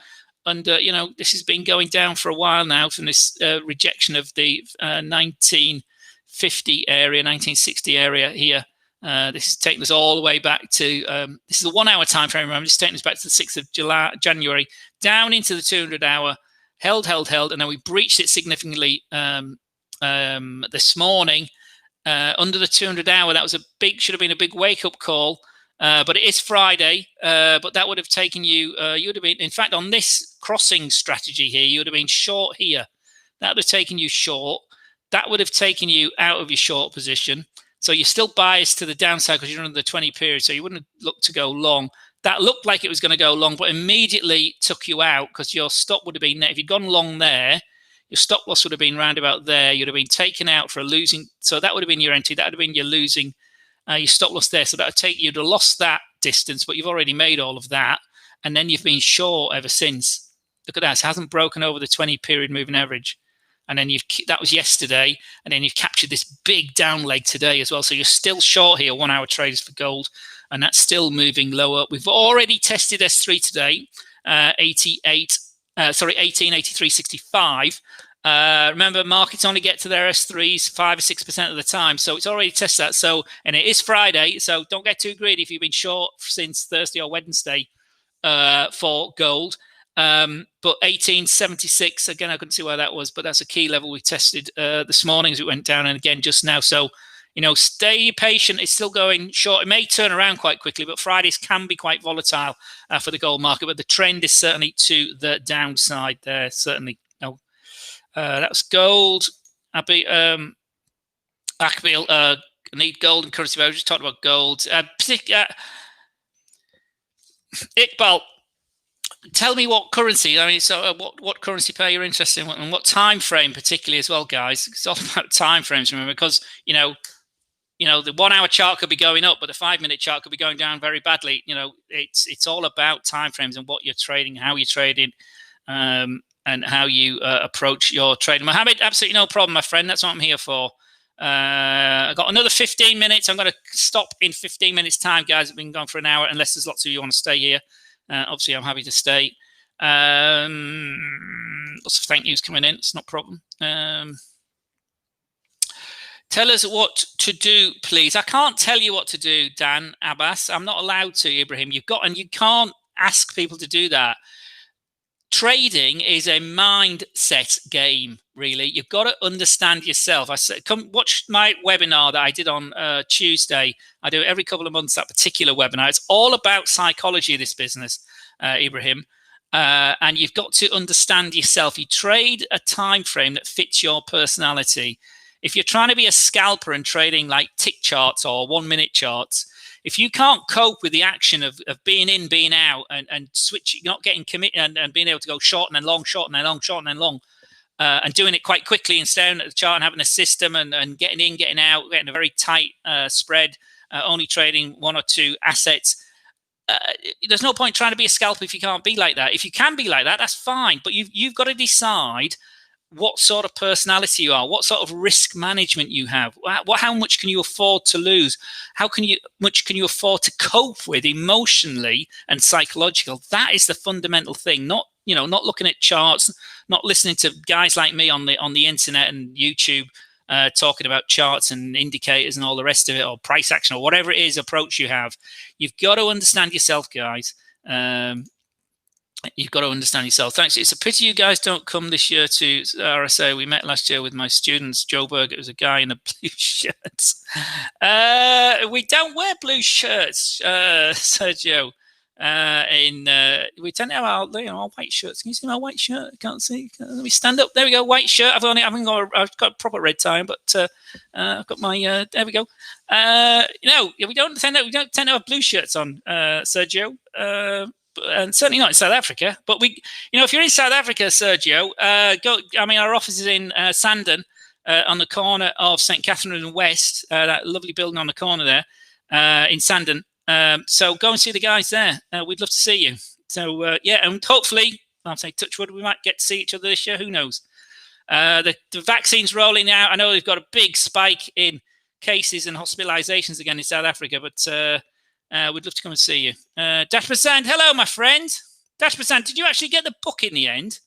And, this has been going down for a while now from this rejection of the 1950 area, 1960 area here. This is taking us all the way back to, this is a 1 hour time frame. Remember, this is taking us back to the 6th of January, down into the 200 hour, held, and then we breached it significantly this morning. Under the 200 hour, that was should have been a big wake up call, but it is Friday. But that would have taken you, you would have been, in fact, on this crossing strategy here, you would have been short here. That would have taken you short. That would have taken you out of your short position. So you're still biased to the downside because you're under the 20 period. So you wouldn't have looked to go long. That looked like it was going to go long, but immediately took you out because your stop would have been there. If you'd gone long there, your stop loss would have been round about there. You'd have been taken out for a losing. So that would have been your entry. That would have been your losing, your stop loss there. So that would take you'd have lost that distance, but you've already made all of that. And then you've been short ever since. Look at that. It hasn't broken over the 20 period moving average. And then that was yesterday. And then you've captured this big down leg today as well. So you're still short here, 1 hour trades for gold. And that's still moving lower. We've already tested S3 today, 1883.65. Remember, markets only get to their S3s 5 or 6% of the time, so it's already tested that. So, and it is Friday, so don't get too greedy if you've been short since Thursday or Wednesday for gold. But 1876 again, I couldn't see where that was, but that's a key level we tested this morning as it went down, and again just now. So, stay patient. It's still going short. It may turn around quite quickly, but Fridays can be quite volatile for the gold market. But the trend is certainly to the downside there. Certainly. No, that's gold. Akbil, need gold and currency. I just talked about gold. Iqbal, tell me what currency. I mean, so what currency pair you're interested in, and what time frame particularly as well, guys. It's all about time frames, remember, because the 1 hour chart could be going up, but the 5 minute chart could be going down very badly. It's all about time frames and what you're trading, how you're trading, and how you approach your trading. Mohammed, absolutely no problem, my friend. That's what I'm here for. I got another 15 minutes. I'm going to stop in 15 minutes time, guys. I've been going for an hour, unless there's lots of you want to stay here. Obviously, I'm happy to stay. Lots of thank yous coming in. It's not a problem. Tell us what to do, please. I can't tell you what to do, Dan Abbas. I'm not allowed to, Ibrahim. You can't ask people to do that. Trading is a mindset game, really. You've got to understand yourself. I said, come watch my webinar that I did on Tuesday. I do it every couple of months, that particular webinar. It's all about psychology of this business, Ibrahim. And you've got to understand yourself. You trade a time frame that fits your personality. If you're trying to be a scalper and trading like tick charts or 1 minute charts, if you can't cope with the action of being in, being out, and switching, not getting committed, and being able to go short and then long, short and then long, short and then long, and doing it quite quickly and staring at the chart and having a system and getting in, getting out, getting a very tight spread, only trading 1 or 2 assets, there's no point trying to be a scalper if you can't be like that. If you can be like that, that's fine. But you've got to decide what sort of personality you are, what sort of risk management you have, how much can you afford to lose, much can you afford to cope with emotionally and psychological. That is the fundamental thing. Not looking at charts, not listening to guys like me on the internet and YouTube talking about charts and indicators and all the rest of it, or price action or whatever it is approach you have. You've got to understand yourself, guys. You've got to understand yourself. Thanks. It's a pity you guys don't come this year to RSA. We met last year with my students. Joe Berg, it was a guy in a blue shirt. We don't wear blue shirts, Sergio. We tend to have our white shirts. Can you see my white shirt? I can't see. Let me stand up. There we go. White shirt. I've got a proper red tie, but I've got my. There we go. We don't tend to have blue shirts on, Sergio. And certainly not in South Africa. But if you're in South Africa, Sergio, go. I mean, our office is in Sandon, on the corner of St. Catherine and West. That lovely building on the corner there, in Sandon. So go and see the guys there. We'd love to see you. So and hopefully, I'll say touch wood, we might get to see each other this year. Who knows? The vaccine's rolling out. I know they've got a big spike in cases and hospitalizations again in South Africa, but we'd love to come and see you. Dash Percent, hello, my friend. Dash Percent, did you actually get the book in the end?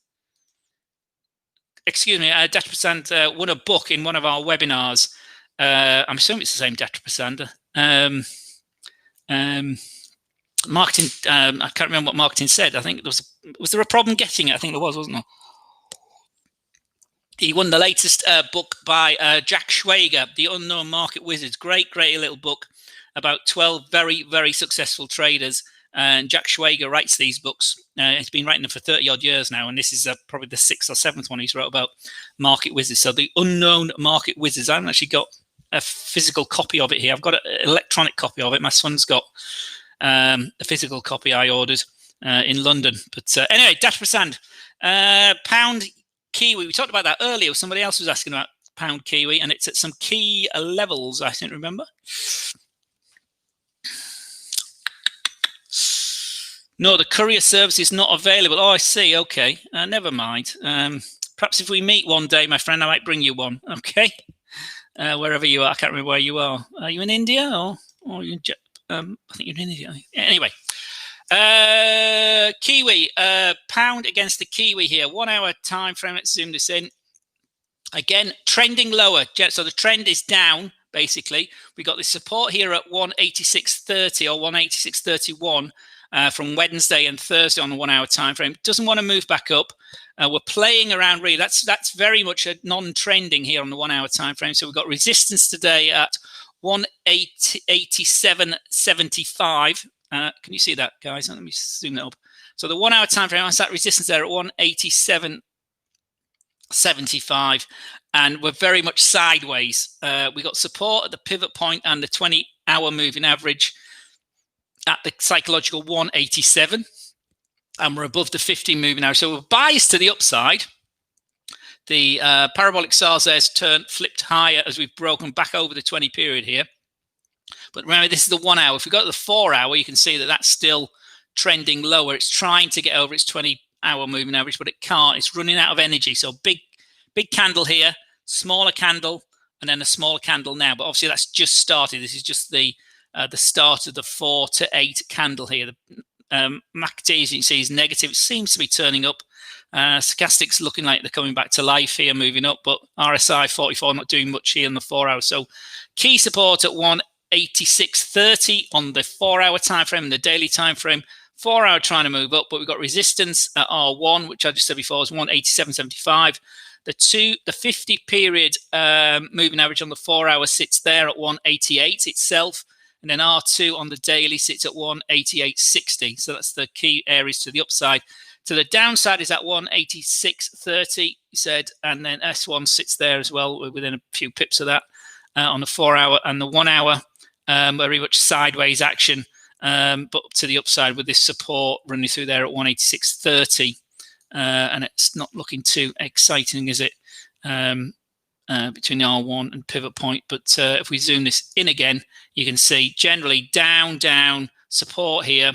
Excuse me, Dash Percent won a book in one of our webinars. I'm assuming it's the same Dash Percent. Marketing, I can't remember what marketing said. I think was there a problem getting it? I think there was, wasn't there? He won the latest book by Jack Schwager, The Unknown Market Wizards. Great little book about 12 very, very successful traders. And Jack Schwager writes these books. He's been writing them for 30 odd years now. And this is probably the 6th or 7th one he's wrote about market wizards. So The Unknown Market Wizards. I haven't actually got a physical copy of it here. I've got an electronic copy of it. My son's got a physical copy I ordered in London. But anyway, Dash Percent. Pound Kiwi. We talked about that earlier. Somebody else was asking about pound Kiwi, and it's at some key levels, I think, remember? No, the courier service is not available. Oh, I see. Okay. Never mind. Perhaps if we meet one day, my friend, I might bring you one. Okay. Wherever you are. I can't remember where you are. Are you in India or you in I think you're in India. Anyway. Kiwi, pound against the Kiwi here. 1 hour time frame. Let's zoom this in. Again, trending lower. So the trend is down, basically. We got the support here at 186.30 or 186.31 from Wednesday and Thursday on the 1 hour time frame. Doesn't want to move back up. We're playing around really. That's very much a non-trending here on the 1 hour time frame. So we've got resistance today at 187.75. Can you see that, guys? Let me zoom that up. So the 1 hour time frame has that resistance there at 187.75, and we're very much sideways. We got support at the pivot point and the 20-hour moving average at the psychological 187, and we're above the 50 moving average. So we're biased to the upside. The parabolic SARS there's flipped higher as we've broken back over the 20 period here. But remember, this is the 1 hour. If we go to the 4 hour, you can see that that's still trending lower. It's trying to get over its 20-hour moving average, but it can't. It's running out of energy. So big candle here, smaller candle, and then a smaller candle now. But obviously, that's just started. This is just the start of the 4 to 8 candle here. The MACD, as you can see, is negative. It seems to be turning up. Stochastics looking like they're coming back to life here, moving up. But RSI 44 not doing much here in the 4 hours. So key support at 186.30 on the 4 hour time frame and the daily time frame. 4 hour trying to move up, but we've got resistance at R1, which I just said before is 187.75. The 50 period moving average on the 4 hour sits there at 188 itself, and then R2 on the daily sits at 188.60. So that's the key areas to the upside. To the downside is at 186.30, he said, and then S1 sits there as well within a few pips of that on the 4 hour and the 1 hour. Very much sideways action, but to the upside with this support running through there at 186.30, and it's not looking too exciting, is it? Between the R1 and pivot point. But if we zoom this in again, you can see generally down support here,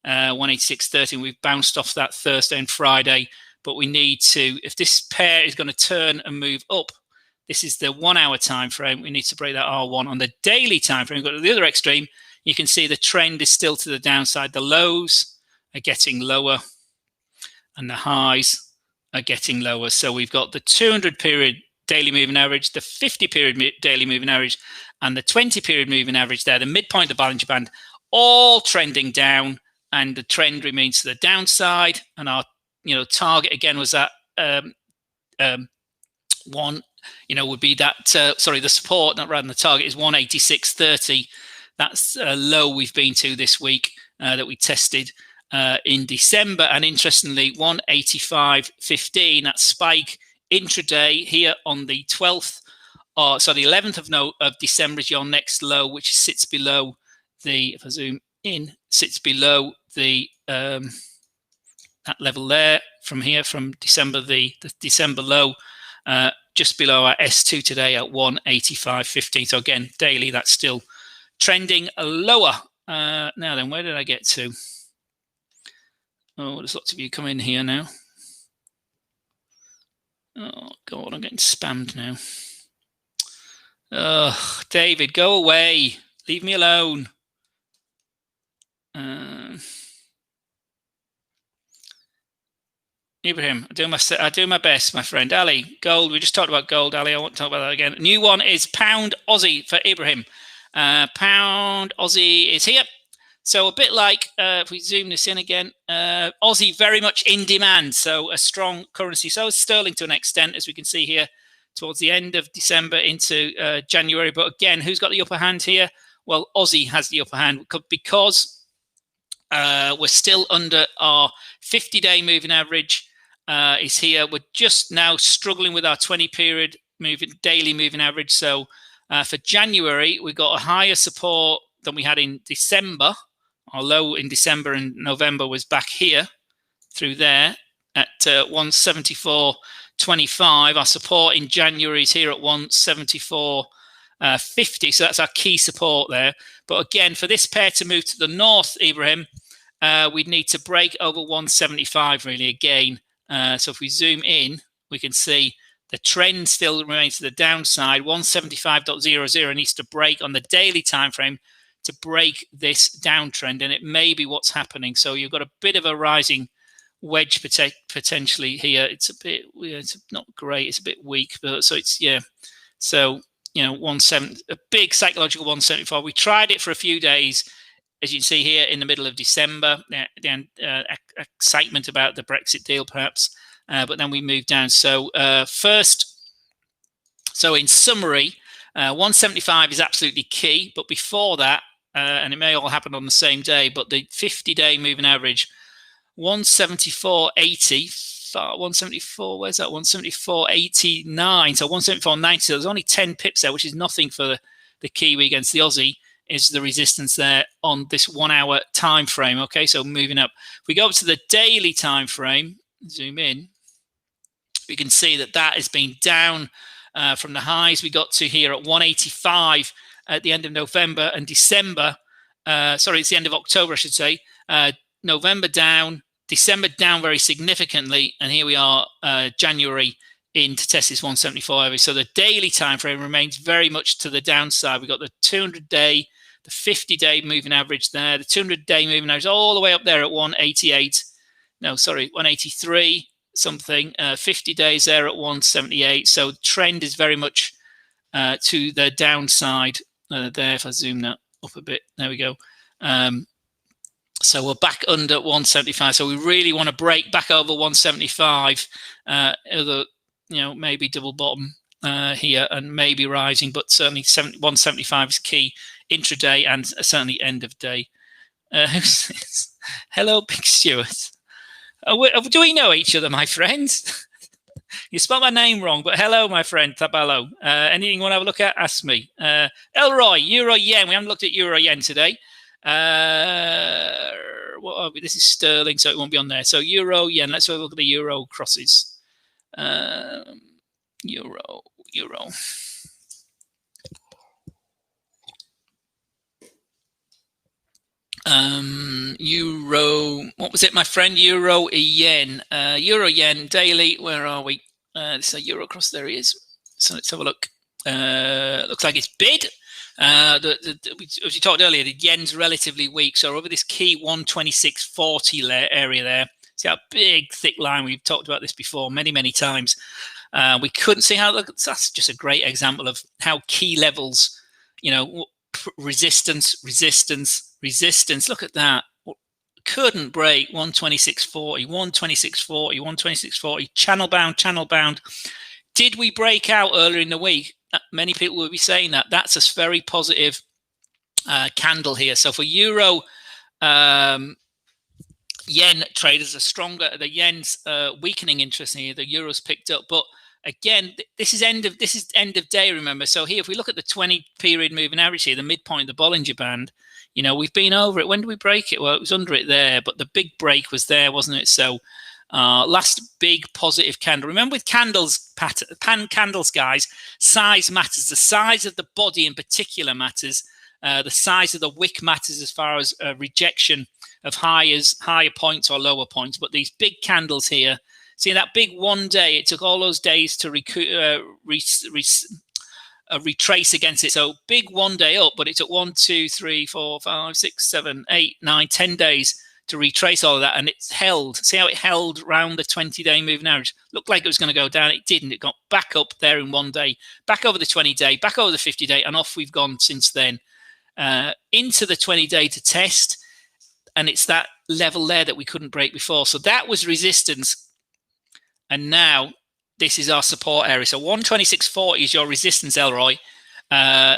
186.30. We've bounced off that Thursday and Friday, but we need to, if this pair is going to turn and move up, this is the 1 hour time frame. We need to break that R1 on the daily time frame. We've got to the other extreme. You can see the trend is still to the downside. The lows are getting lower and the highs are getting lower. So we've got the 200 period daily moving average, the 50 period daily moving average, and the 20 period moving average there, the midpoint of the Bollinger Band, all trending down, and the trend remains to the downside. And our target again was that one. Would be that, the support, not rather than the target, is 186.30. That's a low we've been to this week that we tested in December. And interestingly, 185.15, that spike intraday here on the 12th, the 11th of December is your next low, which sits below the, if I zoom in, sits below the that level there from here, from December, the December low, just below our S2 today at 185.15. So again, daily, that's still trending lower. Now then, where did I get to? Oh, there's lots of you come in here now. Oh, God, I'm getting spammed now. Oh, David, go away. Leave me alone. Ibrahim, I do my best, my friend. Ali, gold. We just talked about gold, Ali. I won't talk about that again. New one is pound Aussie for Ibrahim. Pound Aussie is here. So a bit like, if we zoom this in again, Aussie very much in demand. So a strong currency. So is sterling to an extent, as we can see here, towards the end of December into January. But again, who's got the upper hand here? Well, Aussie has the upper hand because we're still under our 50-day moving average. Is here. We're just now struggling with our 20-period daily moving average. So for January, we got a higher support than we had in December. Our low in December and November was back here through there at 174.25. Our support in January is here at 174.50. So that's our key support there. But again, for this pair to move to the north, Ibrahim, we'd need to break over 175 really again. So if we zoom in, we can see the trend still remains to the downside. 175.00 needs to break on the daily time frame to break this downtrend, and it may be what's happening. So you've got a bit of a rising wedge potentially here. It's a bit, it's not great. It's a bit weak, but so it's So a big psychological 174. We tried it for a few days, as you can see here in the middle of December. The excitement about the Brexit deal, perhaps, but then we moved down. So so in summary, 175 is absolutely key. But before that, and it may all happen on the same day, but the 50-day moving average, 174.80, 174, where's that? 174.89, so 174.90. So there's only 10 pips there, which is nothing for the Kiwi against the Aussie, is the resistance there on this 1 hour time frame. Okay, so moving up. If we go up to the daily time frame, zoom in, we can see that that has been down from the highs we got to here at 185 at the end of November and December. Sorry, it's the end of October, I should say. November down, December down very significantly, and here we are, January in to test this 174 average. So the daily time frame remains very much to the downside. We've got the 200-day, the 50-day moving average there, the 200-day moving average all the way up there at 188. No, sorry, 183 something. 50 days there at 178. So the trend is very much to the downside there. If I zoom that up a bit, there we go. So we're back under 175. So we really want to break back over 175. Maybe double bottom here and maybe rising, but certainly 175 is key intraday and certainly end of day. Who's this? Hello, Big Stuart. Do we know each other, my friends? You spelled my name wrong, but hello, my friend Tabalo. Anything you want to have a look at? Ask me. Elroy, Euro Yen. We haven't looked at Euro Yen today. What are we? This is sterling, so it won't be on there. So Euro Yen. Let's have a look at the Euro crosses. Euro. Euro, what was it, my friend? Euro Yen. Euro Yen daily. Where are we? This is a Euro cross. There he is. So let's have a look. Looks like it's bid. As you talked earlier, the yen's relatively weak. So over this key 126.40 area there. See that big thick line? We've talked about this before many times. We couldn't see how. That's just a great example of how key levels, resistance. Look at that. Couldn't break 126.40, 126.40, 126.40. Channel bound. Did we break out earlier in the week? Many people will be saying that. That's a very positive candle here. So for Euro Yen traders are stronger. The yen's weakening, interestingly. The Euro's picked up, but again, this is end of day. Remember, so here, if we look at the 20-period moving average here, the midpoint of the Bollinger Band, we've been over it. When did we break it? Well, it was under it there, but the big break was there, wasn't it? So last big positive candle. Remember with candles, candles, guys, size matters. The size of the body in particular matters. The size of the wick matters as far as rejection of higher points or lower points. But these big candles here, See, that big one day, it took all those days to retrace against it. So big one day up, but it took 1, 2, 3, 4, 5, 6, 7, 8, 9, 10 days to retrace all of that, and it's held. See how it held around the 20-day moving average? Looked like it was going to go down. It didn't. It got back up there in one day, back over the 20-day, back over the 50-day, and off we've gone since then into the 20-day to test. And it's that level there that we couldn't break before. So that was resistance. And now this is our support area. So 126.40 is your resistance, Elroy. And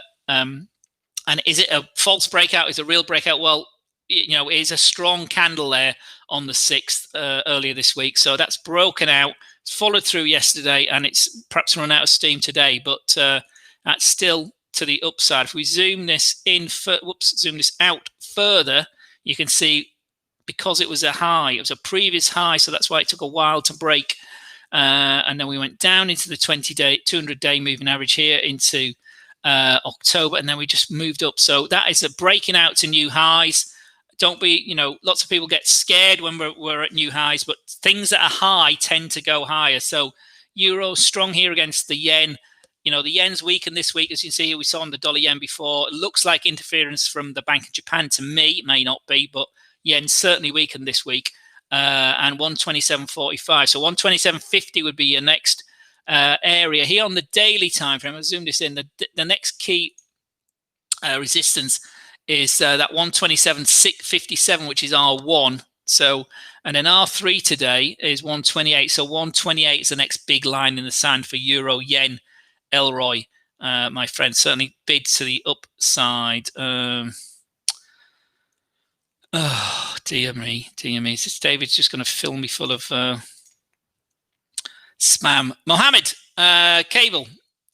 is it a false breakout? Is it a real breakout? Well, you know, it is a strong candle there on the 6th earlier this week. So that's broken out, it's followed through yesterday, and it's perhaps run out of steam today. But that's still to the upside. If we zoom this in, zoom this out further, you can see because it was a high, it was a previous high, so that's why it took a while to break. And then we went down into the 20-day, 200-day moving average here into October, and then we just moved up. So that is a breaking out to new highs. Don't be, you know, lots of people get scared when we're at new highs, but things that are high tend to go higher. So euro strong here against the yen. You know, the yen's weakened this week, as you can see here. We saw on the dollar yen before. It looks like interference from the Bank of Japan to me. It may not be, but yen certainly weakened this week. And 127.45. So 127.50 would be your next area. Here on the daily time frame, I'll zoom this in. The next key resistance is that 127.57, which is R1. So, and then R3 today is 128. So 128 is the next big line in the sand for euro, yen, Elroy, my friend. Certainly bid to the upside. Oh, dear me, dear me. This David's just going to fill me full of spam. Mohammed, cable.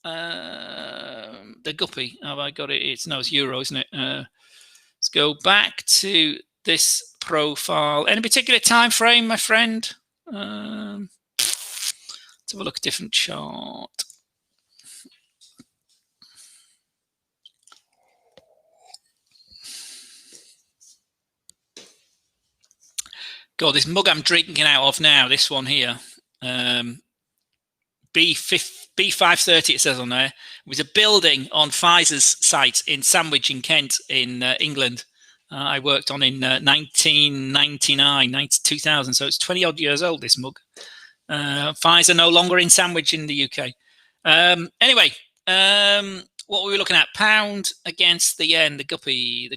The guppy. Have I got it? It's euro, isn't it? Let's go back to this profile. Any particular time frame, my friend? Let's have a look at a different chart. God, this mug I'm drinking out of now, this one here, B530 it says on there. It was a building on Pfizer's site in Sandwich in Kent in England. I worked on in 1999, 2000, so it's 20 odd years old, this mug. Pfizer no longer in Sandwich in the UK. Anyway, what were we looking at? Pound against the yen, the guppy.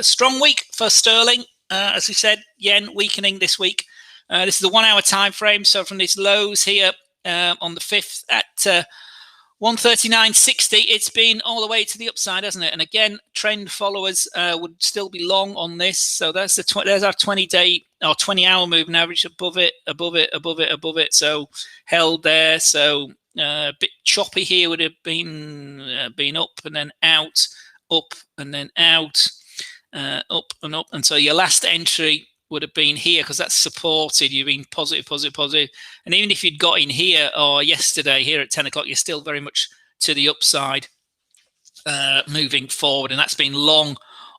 Strong week for sterling. As we said, yen weakening this week. This is the 1 hour time frame. So from these lows here on the 5th at 139.60, it's been all the way to the upside, hasn't it? And again, trend followers would still be long on this. So that's there's our 20-day or 20-hour moving average above it. So held there. So a bit choppy here would have been up and then out, up and then out. Up and up, and so your last entry would have been here because that's supported. You've been positive, and even if you'd got in here or yesterday here at 10 o'clock, you're still very much to the upside moving forward, and that's been long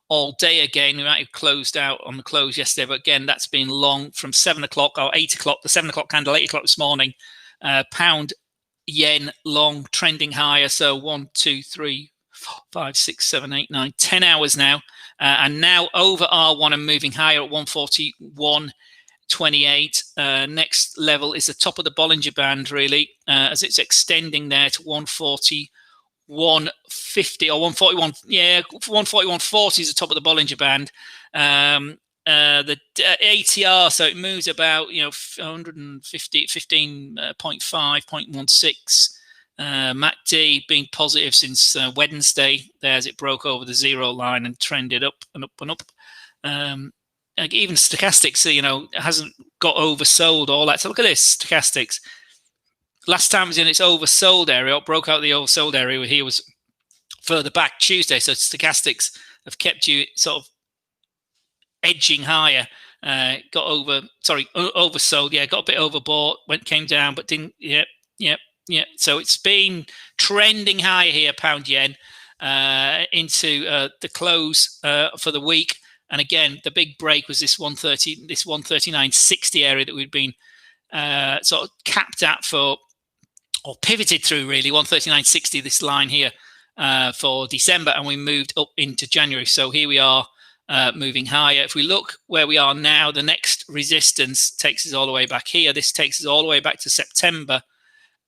all day. Again, we might have closed out on the close yesterday, but again, that's been long from 7 o'clock or 8 o'clock, the 7 o'clock candle, 8 o'clock this morning. Pound yen long trending higher. So 1, 2, 3, 4, 5, 6, 7, 8, 9, 10 hours now. And now over R1 and moving higher at 141.28. Next level is the top of the Bollinger Band, really, as it's extending there to 141.50 or 141. Yeah, 141.40 is the top of the Bollinger Band. The ATR, so it moves about 150, 15.5, 0.16. MACD being positive since Wednesday there as it broke over the zero line and trended up and up and up. Even stochastics, hasn't got oversold, all that. So look at this, stochastics. Last time it was in its oversold area, it broke out the oversold area. Here was further back Tuesday. So stochastics have kept you sort of edging higher. Oversold. Yeah, got a bit overbought, came down, but didn't. Yep. Yeah, so it's been trending higher here, pound yen, into the close for the week. And again, the big break was this 139.60 area that we'd been sort of capped at for, or pivoted through really, 139.60, this line here for December, and we moved up into January. So here we are moving higher. If we look where we are now, the next resistance takes us all the way back here. This takes us all the way back to September,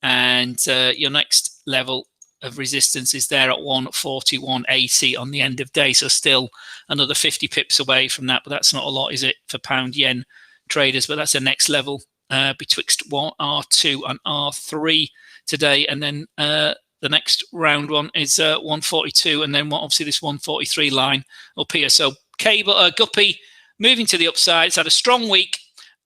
and your next level of resistance is there at 141.80 on the end of day. So still another 50 pips away from that, but that's not a lot, is it, for pound yen traders? But that's the next level betwixt R2 and R3 today, and then the next round one is 142, and then obviously this 143 line up here. So Guppy moving to the upside. It's had a strong week.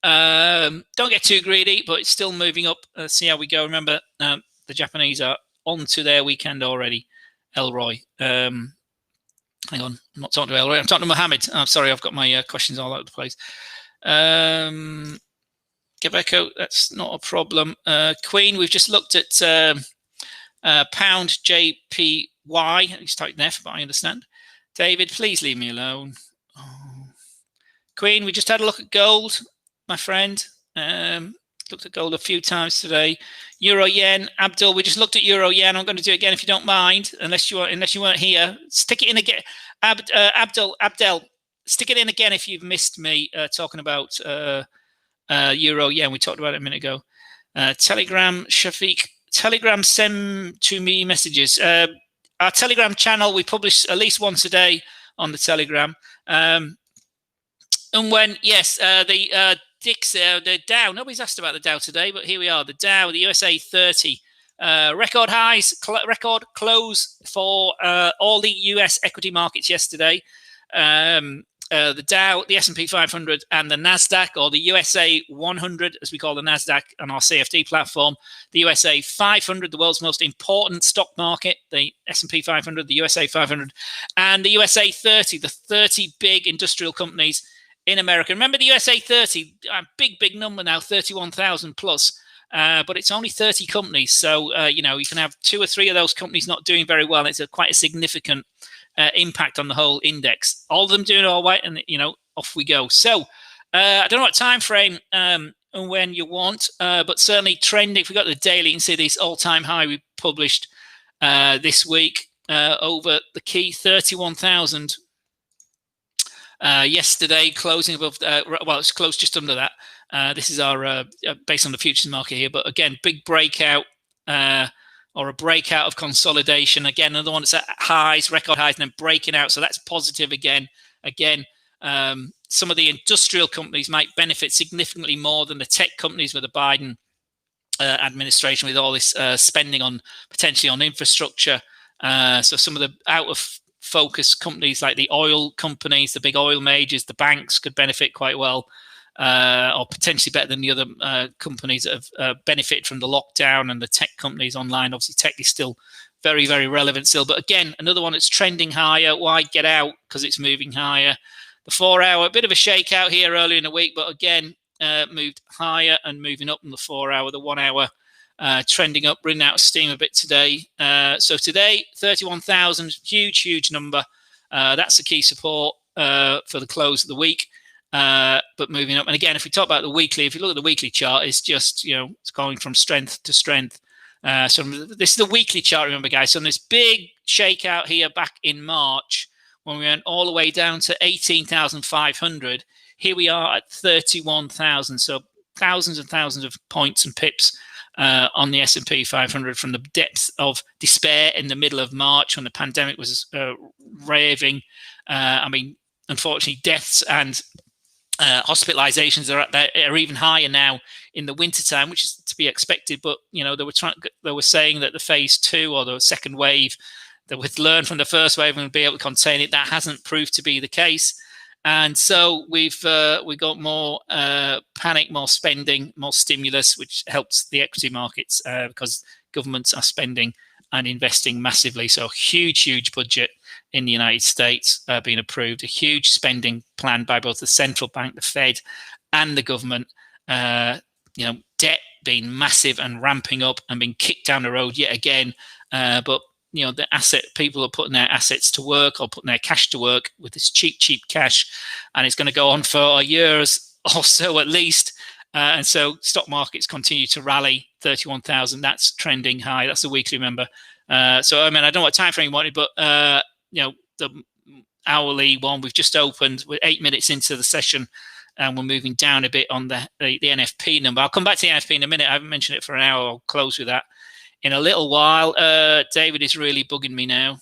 Don't get too greedy, but it's still moving up. Let's see how we go. Remember, the Japanese are on to their weekend already. Elroy. Hang on, I'm not talking to Elroy. I'm talking to Mohammed. I'm sorry, I've got my questions all over the place. Quebeco, that's not a problem. Queen, we've just looked at pound JPY. He's typed an F, but I understand. David, please leave me alone. Oh. Queen, we just had a look at gold, my friend. Looked at gold a few times today. Euro yen, Abdul, we just looked at euro yen. I'm going to do it again if you don't mind, unless you weren't here. Stick it in again. Abdul, stick it in again if you've missed me talking about euro yen. We talked about it a minute ago. Telegram, Shafiq. Telegram, send to me messages. Our Telegram channel, we publish at least once a day on the Telegram. And when, yes, the Dix, the Dow, nobody's asked about the Dow today, but here we are. The Dow, the USA 30, record highs, record close for all the US equity markets yesterday. The Dow, the S&P 500, and the Nasdaq, or the USA 100, as we call the Nasdaq on our CFD platform. The USA 500, the world's most important stock market, the S&P 500, the USA 500, and the USA 30, the 30 big industrial companies in America. Remember the USA 30, a big number now, 31,000 plus, but it's only 30 companies. So, you can have 2 or 3 of those companies not doing very well. It's quite a significant impact on the whole index. All of them doing all right, and off we go. So I don't know what time frame and when you want, but certainly trending. If we got the daily, you can see this all-time high we published this week over the key 31,000 yesterday, closing above. Well, it's closed just under that. This is our based on the futures market here, but again, big breakout. Or a breakout of consolidation. Again, another one that's at highs, record highs, and then breaking out. So that's positive again. Again, some of the industrial companies might benefit significantly more than the tech companies with the Biden administration, with all this spending on potentially on infrastructure. So some of the out of focus companies like the oil companies, the big oil majors, the banks could benefit quite well. Or potentially better than the other companies that have benefited from the lockdown, and the tech companies online. Obviously, tech is still very, very relevant still. But again, another one that's trending higher. Why get out? Because it's moving higher. The 4 hour, a bit of a shakeout here earlier in the week, but again, moved higher and moving up in the 4 hour. The 1 hour trending up, running out of steam a bit today. So today, 31,000, huge number. That's the key support for the close of the week. But moving up, and again, if we talk about the weekly, if you look at the weekly chart, it's just it's going from strength to strength. So this is the weekly chart, remember, guys. So on this big shakeout here back in March, when we went all the way down to 18,500, here we are at 31,000. So thousands and thousands of points and pips on the S&P 500 from the depths of despair in the middle of March when the pandemic was raving. I mean, unfortunately, deaths and hospitalizations are even higher now in the wintertime, which is to be expected. But they were saying that the phase 2 or the second wave, that would learn from the first wave and be able to contain it. That hasn't proved to be the case, and so we got more panic, more spending, more stimulus, which helps the equity markets because governments are spending and investing massively. So huge budget in the United States being approved, a huge spending plan by both the central bank, the Fed, and the government. Debt being massive and ramping up and being kicked down the road yet again. But the asset people are putting their assets to work or putting their cash to work with this cheap cash, and it's going to go on for a year or so at least. And so stock markets continue to rally. 31,000. That's trending high. That's the weekly, remember. So I mean, I don't know what time frame you wanted, but the hourly one, we've just opened. We're 8 minutes into the session, and we're moving down a bit on the NFP number. I'll come back to the NFP in a minute. I haven't mentioned it for an hour. I'll close with that in a little while. David is really bugging me now.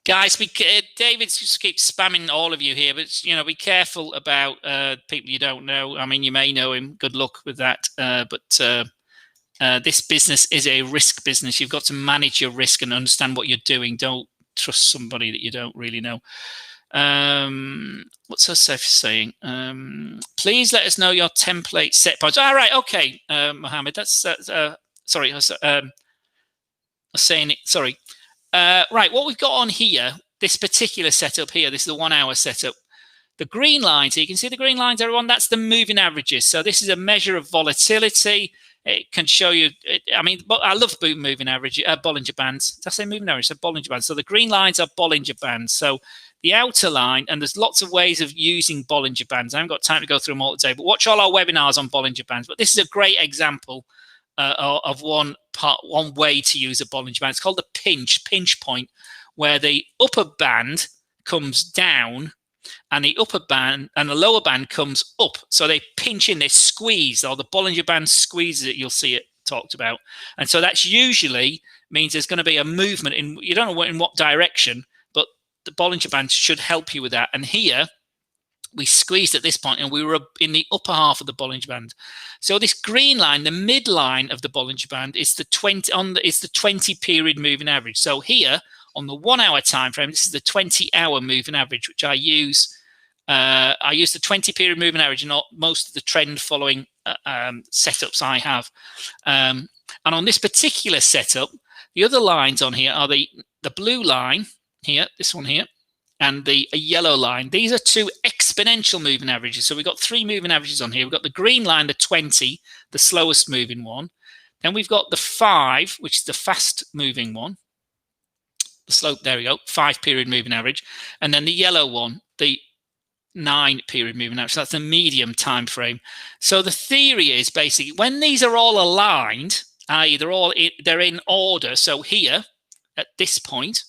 Guys, David just keeps spamming all of you here, but be careful about people you don't know. I mean, you may know him. Good luck with that. But this business is a risk business. You've got to manage your risk and understand what you're doing. Don't trust somebody that you don't really know. What's her saying? Please let us know your template set points. All right, okay, Mohammed. That's sorry. I was saying it. Sorry. Right, what we've got on here, this particular setup here, this is the 1 hour setup. The green lines, so you can see the green lines, everyone, that's the moving averages. So this is a measure of volatility. It can show you, I mean, I love moving average, Bollinger Bands. Did I say moving average? So Bollinger Bands. So the green lines are Bollinger Bands. So the outer line, and there's lots of ways of using Bollinger Bands. I haven't got time to go through them all today, but watch all our webinars on Bollinger Bands. But this is a great example of one way to use a Bollinger Band. It's called the pinch point, where the upper band comes down and the upper band and the lower band comes up. So they pinch in, they squeeze, or the Bollinger Band squeezes it. You'll see it talked about. And so that's usually means there's going to be a movement in, you don't know in what direction, but the Bollinger Band should help you with that. And here we squeezed at this point and we were in the upper half of the Bollinger Band. So this green line, the midline of the Bollinger Band, is the 20 period moving average. So here on the 1 hour time frame, this is the 20-hour moving average, which I use. I use the 20 period moving average in most of the trend following setups I have. And on this particular setup, the other lines on here are the blue line here, this one here, and the yellow line. These are two exponential moving averages. So we've got three moving averages on here. We've got the green line, the 20, the slowest moving one. Then we've got the 5, which is the fast moving one. The slope, there we go, 5 period moving average. And then the yellow one, the 9 period moving average. So that's the medium time frame. So the theory is basically when these are all aligned, i.e. they're in order. So here at this point,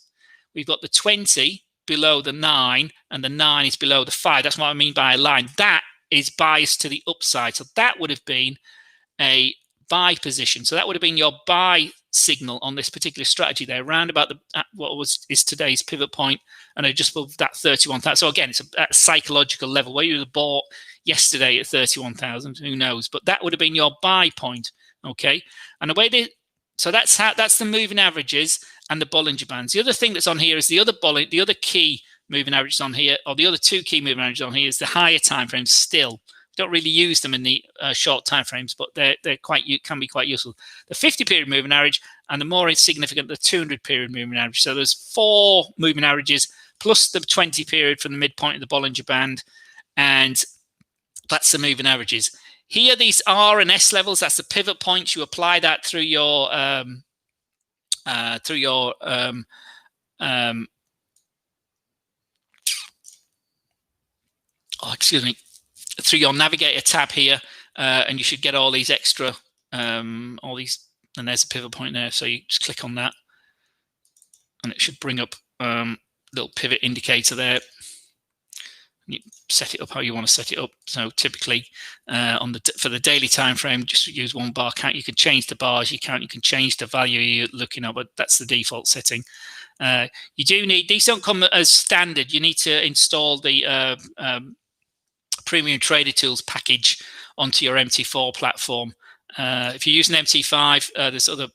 we've got the 20 below the 9 and the 9 is below the 5. That's what I mean by a line. That is biased to the upside. So that would have been a buy position. So that would have been your buy signal on this particular strategy there, around about is today's pivot point, and just above that 31,000. So again, it's a psychological level where you would have bought yesterday at 31,000. Who knows? But that would have been your buy point. Okay, and the way that's the moving averages and the Bollinger Bands. The other thing that's on here is the other key moving averages on here, or the other two key moving averages on here, is the higher time frames. Still, don't really use them in the short time frames, but they're can be quite useful. The 50 period moving average, and the more significant, the 200 period moving average. So there's 4 moving averages plus the 20 period from the midpoint of the Bollinger Band, and that's the moving averages. Here, these R and S levels, that's the pivot points. You apply that through your through your navigator tab here, and you should get all these extra, and there's a pivot point there. So you just click on that, and it should bring up little pivot indicator there. You set it up how you want to set it up. So typically, for the daily time frame, just use one bar count. You can change the bars, you can change the value you're looking at, but that's the default setting. You do need, these don't come as standard. You need to install the Premium Trader Tools package onto your MT4 platform. If you're using MT5, there's other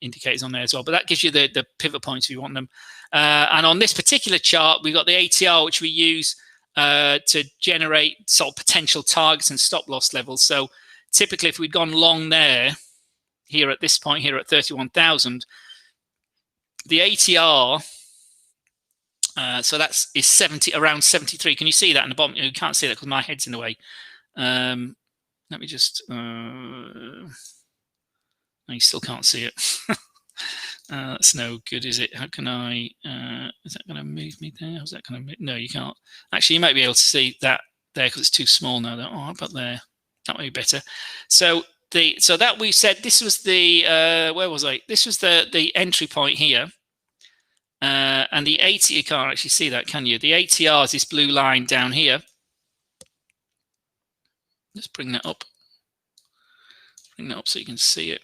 indicators on there as well, but that gives you the pivot points if you want them. And on this particular chart, we've got the ATR, which we use to generate sort of potential targets and stop loss levels. So typically, if we'd gone long there, here at this point here at 31,000, the ATR, so is around 73. Can you see that in the bottom? You can't see that because my head's in the way. Let me just. No, you still can't see it. That's no good, is it? How can I? Is that going to move me there? Is that going to? No, you can't. Actually, you might be able to see that there because it's too small now. Oh, how about there? That might be better. So that we said this was the where was I? This was the entry point here. And the ATR, you can't actually see that, can you? The ATR is this blue line down here. Let's bring that up. Bring that up so you can see it.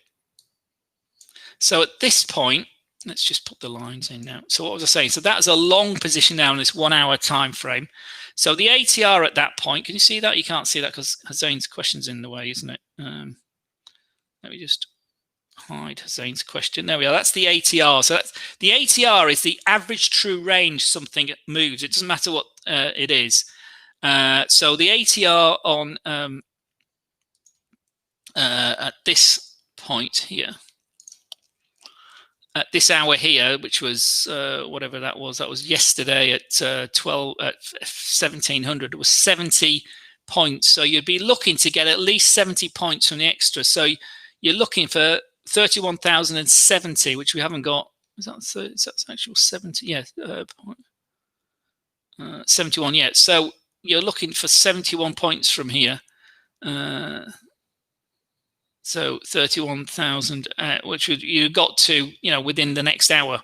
So at this point, let's just put the lines in now. So what was I saying? So that's a long position now in this 1 hour time frame. So the ATR at that point, can you see that? You can't see that because Hussein's question's in the way, isn't it? Let me just hide Hussein's question. There we are. That's the ATR. So that's the ATR is the average true range something moves. It doesn't matter what it is. So the ATR on at this point here, at this hour here, which was whatever that was yesterday at 1700. It was 70 points. So you'd be looking to get at least 70 points from the extra. So you're looking for 31,070, which we haven't got. Is that actual 70? Yeah, 71 yet. So you're looking for 71 points from here. So 31,000, which you got to, within the next hour,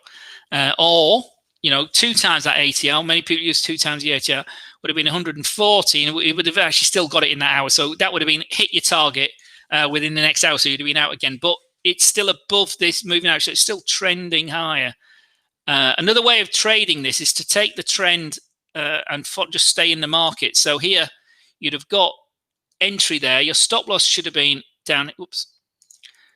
or 2 times that ATR. Many people use 2 times the ATR. Would have been 140, and it would have actually still got it in that hour. So that would have been hit your target within the next hour. So you'd have been out again, but it's still above this moving average. So it's still trending higher. Another way of trading this is to take the trend and just stay in the market. So here you'd have got entry there. Your stop loss should have been down.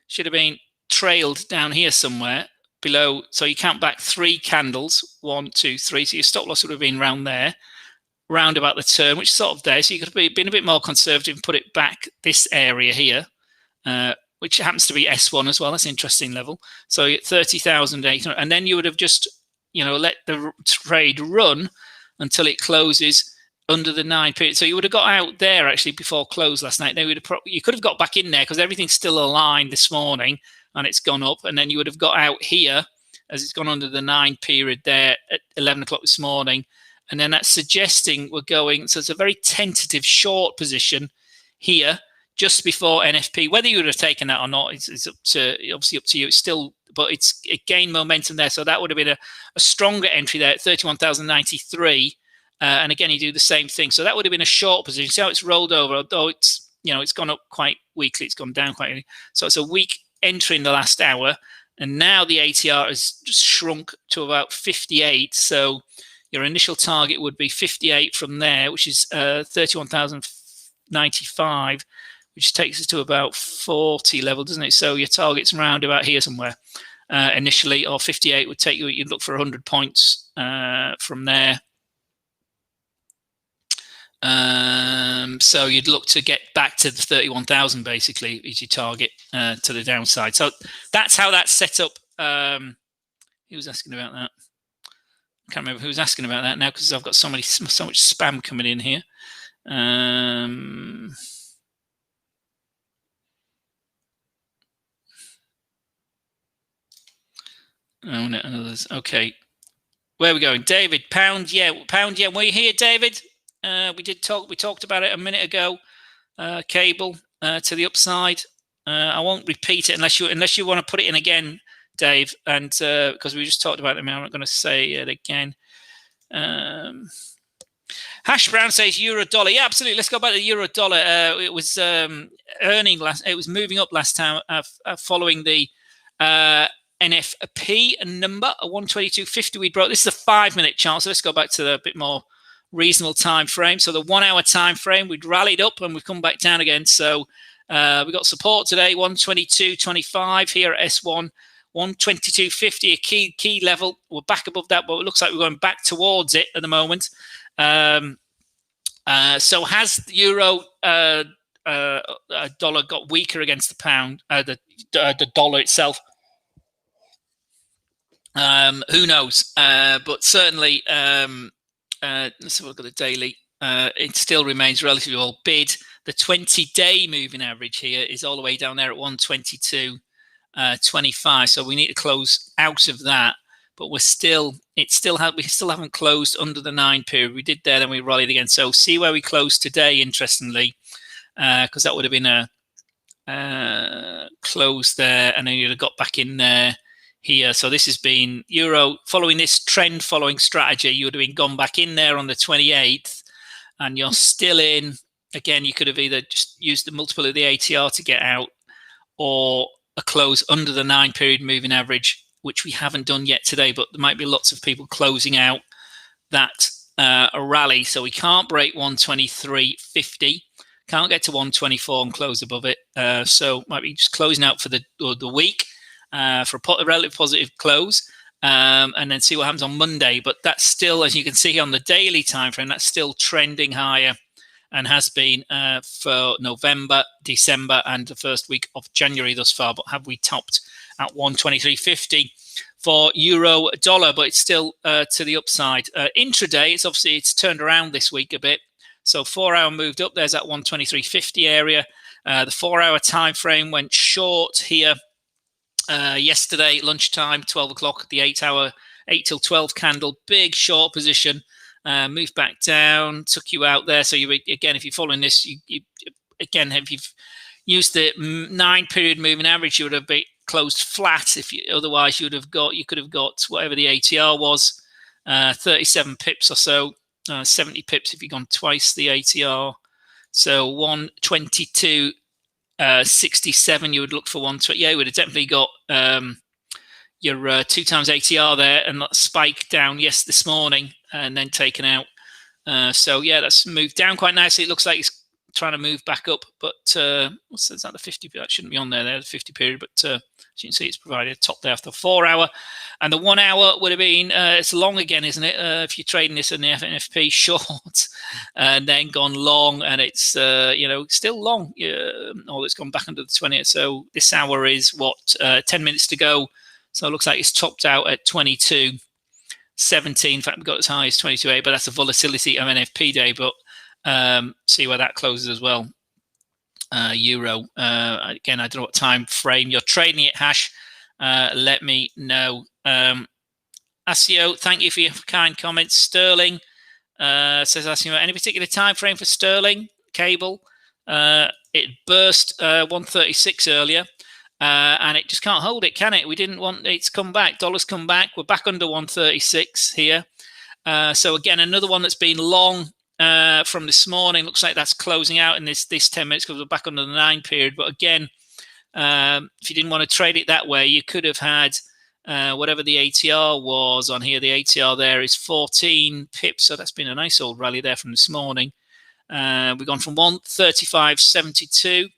Should have been trailed down here somewhere below. So you count back 3 candles, 1, 2, 3. So your stop loss would have been around there, round about the turn, which is sort of there. So you could have been a bit more conservative and put it back this area here, which happens to be S1 as well. That's an interesting level. So at 30,800, and then you would have just, let the trade run until it closes under the 9 period. So you would have got out there actually before close last night. Then you could have got back in there because everything's still aligned this morning and it's gone up. And then you would have got out here as it's gone under the 9 period there at 11 o'clock this morning. And then that's suggesting we're going. So it's a very tentative short position here just before NFP. Whether you would have taken that or not, it's obviously up to you. It's still, but it gained momentum there. So that would have been a stronger entry there at 31,093. And again, you do the same thing. So that would have been a short position. See how it's rolled over, although it's it's gone up quite weakly. It's gone down quite weakly. So it's a weak entry in the last hour. And now the ATR has just shrunk to about 58. So your initial target would be 58 from there, which is 31,095, which takes us to about 40 level, doesn't it? So your target's around about here somewhere initially, or 58 would take you. You'd look for 100 points from there. So you'd look to get back to the 31,000 basically is your target to the downside. So that's how that's set up. Who was asking about that? I can't remember who was asking about that now because I've got so much spam coming in here. Oh no, others. Okay, where are we going? David, pound yen. Were you here, David? We talked about it a minute ago. Cable to the upside. I won't repeat it unless you want to put it in again, Dave, and because we just talked about it. I'm not going to say it again. Hash Brown says euro dollar. Yeah, absolutely. Let's go back to the euro dollar. It was earning last. It was moving up last time following the NFP number 122.50. We broke. This is a 5-minute chart. So let's go back to the bit more reasonable time frame. So the 1 hour time frame, we'd rallied up and we've come back down again. So we got support today, 122.25 here at S1, 122.50, a key level. We're back above that, but it looks like we're going back towards it at the moment. So has the euro dollar got weaker against the pound, the dollar itself? Who knows? But certainly, let's have a look at the daily. it still remains relatively well bid. The 20-day moving average here is all the way down there at 122.25. So we need to close out of that. But we still haven't closed under the 9 period. We did there, then we rallied again. So see where we closed today, interestingly, because that would have been a close there, and then you'd have got back in there here. So this has been euro following this trend following strategy. You would have been gone back in there on the 28th, and you're still in. Again, you could have either just used the multiple of the ATR to get out, or a close under the 9 period moving average, which we haven't done yet today, but there might be lots of people closing out that a rally. So we can't break 123.50, can't get to 124 and close above it. So might be just closing out for the week for a relative positive close, and then see what happens on Monday. But that's still, as you can see on the daily time frame, that's still trending higher, and has been for November, December, and the first week of January thus far. But have we topped at 123.50 for euro dollar? But it's still to the upside. Intraday, it's turned around this week a bit. So 4 hour moved up. There's that 123.50 area. The 4 hour time frame went short here yesterday lunchtime, 12 o'clock. The 8 till 12 candle, big short position. Moved back down, took you out there. So again, if you're following this, again, if you've used the 9 period moving average, you would have been closed flat. Otherwise, you could have got whatever the ATR was, 37 pips or so, 70 pips if you've gone twice the ATR. So 122.67, you would look for 120. Yeah, you would have definitely got your 2 times ATR there, and that spike down this morning, and then taken out. So yeah, that's moved down quite nicely. It looks like it's trying to move back up, but is that the 50? That shouldn't be on there. The 50 period, but as you can see, it's provided a top there after 4 hour, and the 1 hour would have been it's long again, isn't it? If you're trading this in the FNFP short, and then gone long, and it's still long. It's gone back under the 20th. So this hour is 10 minutes to go. So it looks like it's topped out at 22.17. In fact, we got as high as 22.8, but that's a volatility MNFP day. But see where that closes as well. Euro. Again, I don't know what time frame you're trading it, Hash. Let me know. Asio, thank you for your kind comments. Sterling says, Asio, any particular time frame for sterling cable? It burst 136 earlier. And it just can't hold it, can it? We didn't want it to come back. Dollars come back. We're back under 136 here. So again, another one that's been long from this morning. Looks like that's closing out in this 10 minutes because we're back under the 9 period. But again, if you didn't want to trade it that way, you could have had whatever the ATR was on here. The ATR there is 14 pips. So that's been a nice old rally there from this morning. We've gone from 135.72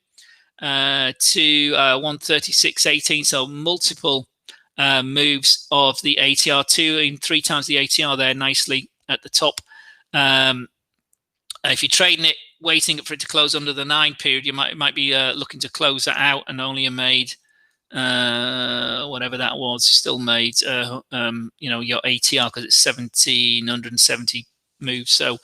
to 136.18, so multiple moves of the ATR, 3 times the ATR there nicely at the top. If you're trading it, waiting for it to close under the 9 period, you might be looking to close that out, and only made whatever that was, still made your ATR because it's 1,770 moves. So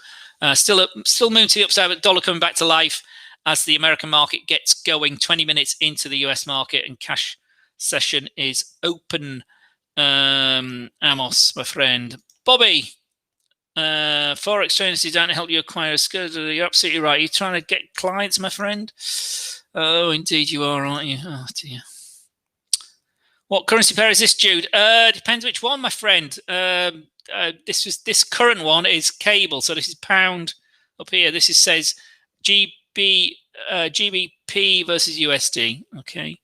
still moving to the upside, but dollar coming back to life as the American market gets going. 20 minutes into the US market, and cash session is open. Amos, my friend. Bobby, Forex traders don't help you acquire a skill. You're absolutely right. You're trying to get clients, my friend. Oh, indeed you are, aren't you? Oh, dear. What currency pair is this, Jude? Depends which one, my friend. This current one is cable. So this is pound up here. This says GBP versus USD. Okay.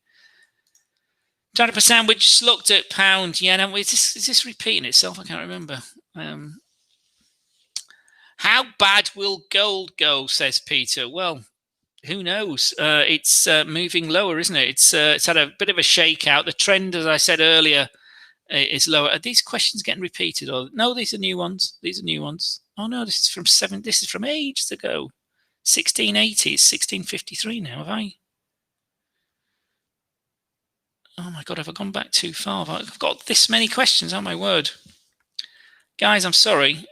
Trying to sandwich looked at pound yen. Is this repeating itself? I can't remember. How bad will gold go? Says Peter. Well, who knows? It's moving lower, isn't it? It's had a bit of a shakeout. The trend, as I said earlier, is lower. Are these questions getting repeated? Or no? These are new ones. These are new ones. Oh no, this is from This is from ages ago. 1680. It's 1653 now. Have I? Oh my God, have I gone back too far? I've got this many questions. Oh my word, guys, I'm sorry.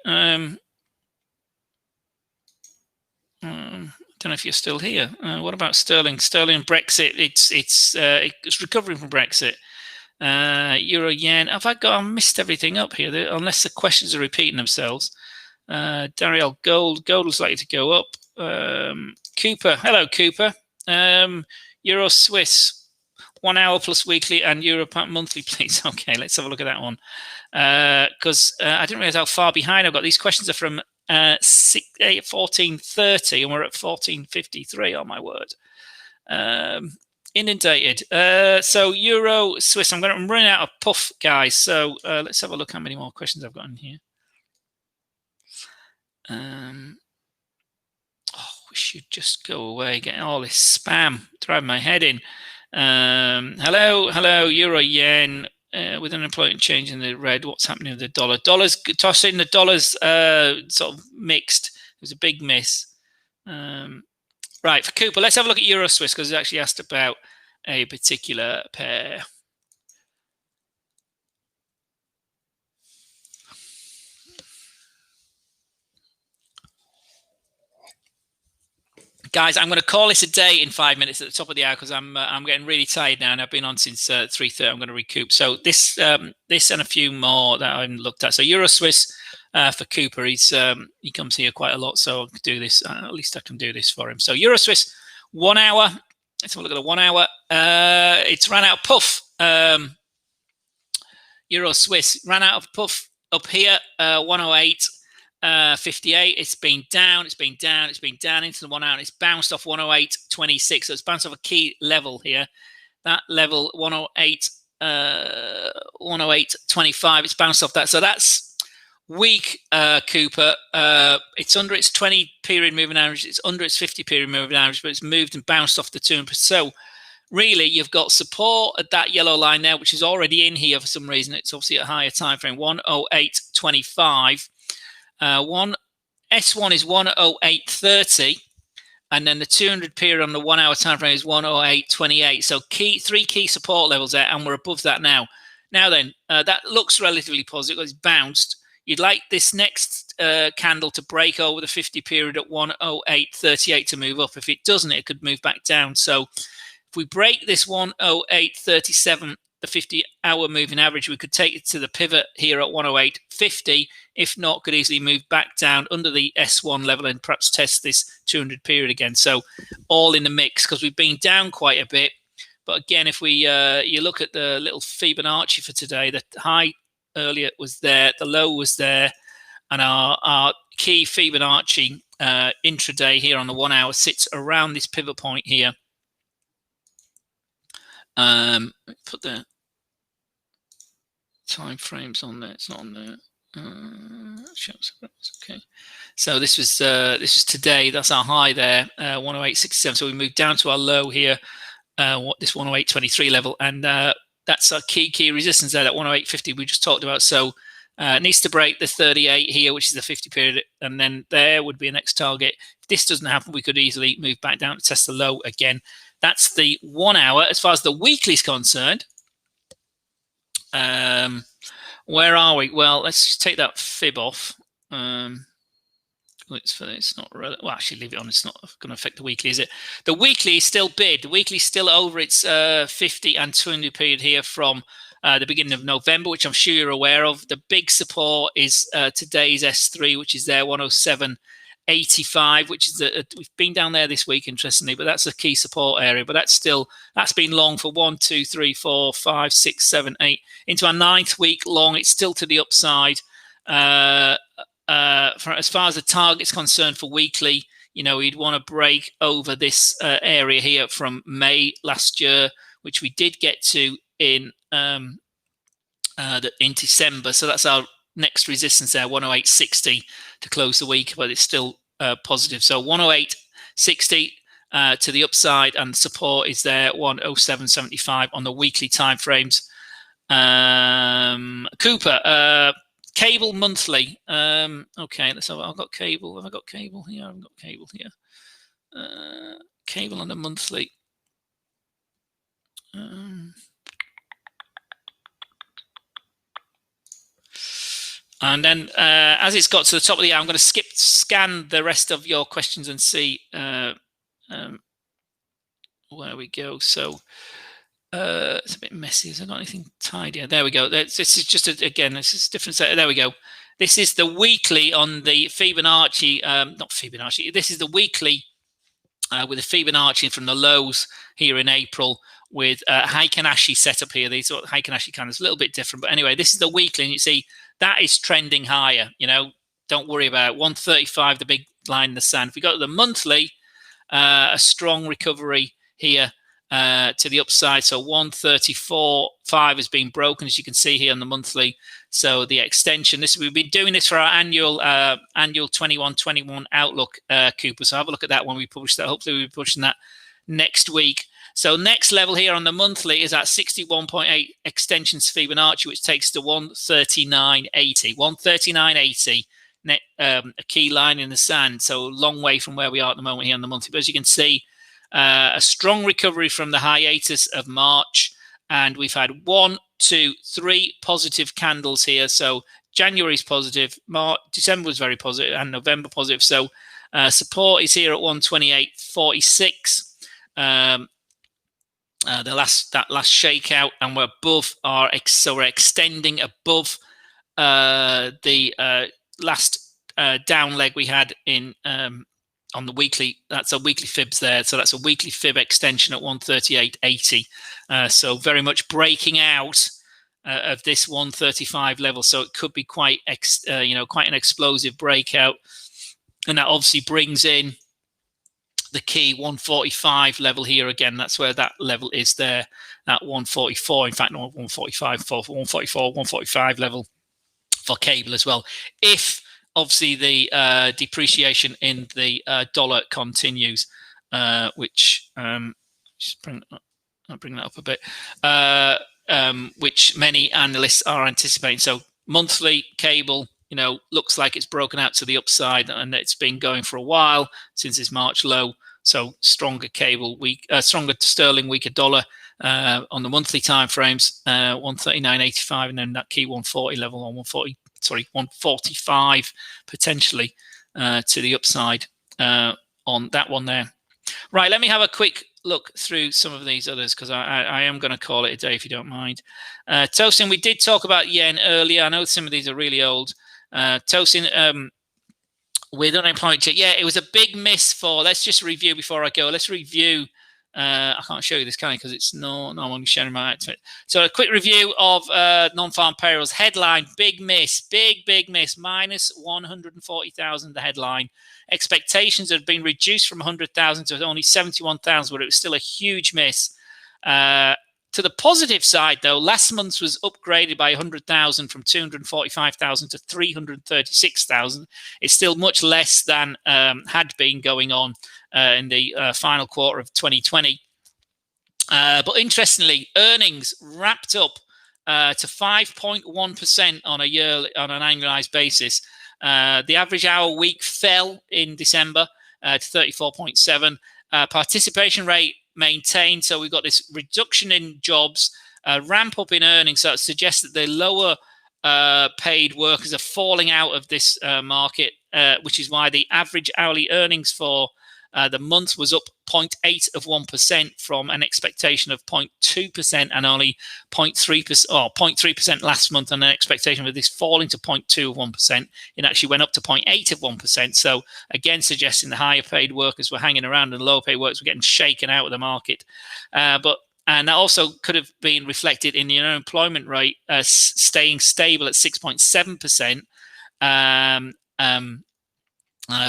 don't know if you're still here. What about sterling? Sterling Brexit. It's recovering from Brexit. Euro yen. I missed everything up here? Unless the questions are repeating themselves. Dariel, gold is likely to go up. Cooper, hello Cooper. Euro Swiss, 1 hour plus weekly and Euro monthly, please. Okay, let's have a look at that one. Because I didn't realize how far behind I've got. These questions are from 14:30 and we're at 14:53. Oh my word. Inundated. So Euro Swiss. I'm running out of puff, guys. So let's have a look how many more questions I've got in here. Wish you'd just go away, getting all this spam, driving my head in. Hello, Euro yen. With unemployment change in the red, what's happening with the dollar? Tossing the dollars sort of mixed. It was a big miss. Right, for Cooper, let's have a look at Euro Swiss because it's actually asked about a particular pair. Guys, I'm going to call this a day in 5 minutes at the top of the hour because I'm getting really tired now and I've been on since 3:30. I'm going to recoup. So this and a few more that I haven't looked at. So Euro Swiss for Cooper, he comes here quite a lot, so I can do this. At least I can do this for him. So Euro Swiss, 1 hour. Let's have a look at the 1 hour. It's ran out of puff. Euro Swiss ran out of puff up here, 108. 58. It's been down into the 1 hour. And it's bounced off 108.26. So it's bounced off a key level here. That level 108.25. It's bounced off that. So that's weak, Cooper. It's under its 20 period moving average. It's under its 50 period moving average, but it's moved and bounced off the 200. So really, you've got support at that yellow line there, which is already in here for some reason. It's obviously a higher time frame, 108.25. S1 is 108.30, and then the 200 period on the 1 hour time frame is 108.28. So three key support levels there, and we're above that now. Now then, that looks relatively positive. It's bounced. You'd like this next candle to break over the 50 period at 108.38 to move up. If it doesn't, it could move back down. So if we break this 108.37, the 50-hour moving average, we could take it to the pivot here at 108.50. If not, could easily move back down under the S1 level and perhaps test this 200 period again. So all in the mix because we've been down quite a bit. But again, if we you look at the little Fibonacci for today, the high earlier was there, the low was there, and our key Fibonacci intraday here on the 1 hour sits around this pivot point here. Put the time frames on there. It's not on there. Okay. So this was today. That's our high there, 108.67. So we moved down to our low here, this 108.23 level, and that's our key resistance there, that 108.50 we just talked about. So it needs to break the 38 here, which is the 50 period, and then there would be a next target. If this doesn't happen, we could easily move back down to test the low again. That's the 1 hour. As far as the weekly is concerned, where are we? Well, let's just take that fib off. It's not relevant. Well, actually, leave it on. It's not going to affect the weekly, is it? The weekly is still bid. The weekly is still over its 50 and 200 period here from the beginning of November, which I'm sure you're aware of. The big support is today's S3, which is there, 107.85, which is we've been down there this week, interestingly, but that's a key support area. But that's been long for 1, 2, 3, 4, 5, 6, 7, 8 into our 9th week long. It's still to the upside. As far as the target's concerned for weekly, you'd want to break over this area here from May last year, which we did get to in December. So that's our next resistance there, 108.60 to close the week, but it's still positive. So 108.60 to the upside, and support is there, 107.75 on the weekly time frames. Cooper, cable monthly. Okay, let's have. I've got cable. Have I got cable here? I haven't got cable here. Cable on the monthly. And then as it's got to the top of the hour, I'm going to scan the rest of your questions and see where we go. So it's a bit messy. Has I got anything tidier? There we go. This is just, again, this is different. There we go. This is the weekly on the Fibonacci, not Fibonacci. This is the weekly with the Fibonacci from the lows here in April with Heiken Ashi set up here. These Heiken Ashi kind of a little bit different. But anyway, this is the weekly, and you see that is trending higher. You know, don't worry about it. 135, the big line in the sand. If we go to the monthly, a strong recovery here to the upside. So 134.5 has been broken, as you can see here on the monthly. So the extension, we've been doing this for our annual 21-21 outlook, Cooper. So have a look at that when we publish that. Hopefully we'll be pushing that next week. So next level here on the monthly is at 61.8 extensions Fibonacci, which takes to 139.80. 139.80, a key line in the sand. So a long way from where we are at the moment here on the monthly. But as you can see, a strong recovery from the hiatus of March. And we've had 1, 2, 3 positive candles here. So January's positive, December was very positive, and November positive. So support is here at 128.46. That last shakeout, and we're above so we're extending above the last down leg we had in on the weekly. That's a weekly fibs there, so that's a weekly fib extension at 138.80. So very much breaking out of this 135 level. So it could be quite quite an explosive breakout, and that obviously brings in the key 145 level here again. That's where that level is there, at 144. In fact, not 145, 144, 145 level for cable as well. If obviously the depreciation in the dollar continues, which just bring that up a bit, which many analysts are anticipating. So monthly cable, looks like it's broken out to the upside, and it's been going for a while since its March low. So stronger cable, stronger sterling, weaker dollar on the monthly time frames, 139.85, and then that key 140 level on 145 potentially to the upside on that one there. Right, let me have a quick look through some of these others, because I am going to call it a day if you don't mind. Tosin, we did talk about yen earlier. I know some of these are really old. Tosin, with unemployment, yeah, it was a big miss for. Let's just review before I go. Let's review. I can't show you this, can I? Because it's no, I'm sharing my outfit. So a quick review of non-farm payrolls. Headline: big miss, big miss, minus 140,000. The headline. Expectations had been reduced from 100,000 to only 71,000, but it was still a huge miss. To the positive side, though, last month's was upgraded by 100,000 from 245,000 to 336,000. It's still much less than had been going on in the final quarter of 2020. But interestingly, earnings wrapped up to 5.1% on an annualized basis. The average hour week fell in December to 34.7. Participation rate maintained. So we've got this reduction in jobs, ramp up in earnings. So it suggests that the lower paid workers are falling out of this market, which is why the average hourly earnings for the month was up 0.8% from an expectation of 0.2% and only 0.3% or 0.3% last month, and an expectation of this falling to 0.2%. It actually went up to 0.8%. So again, suggesting the higher paid workers were hanging around and lower paid workers were getting shaken out of the market. And that also could have been reflected in the unemployment rate staying stable at 6.7%.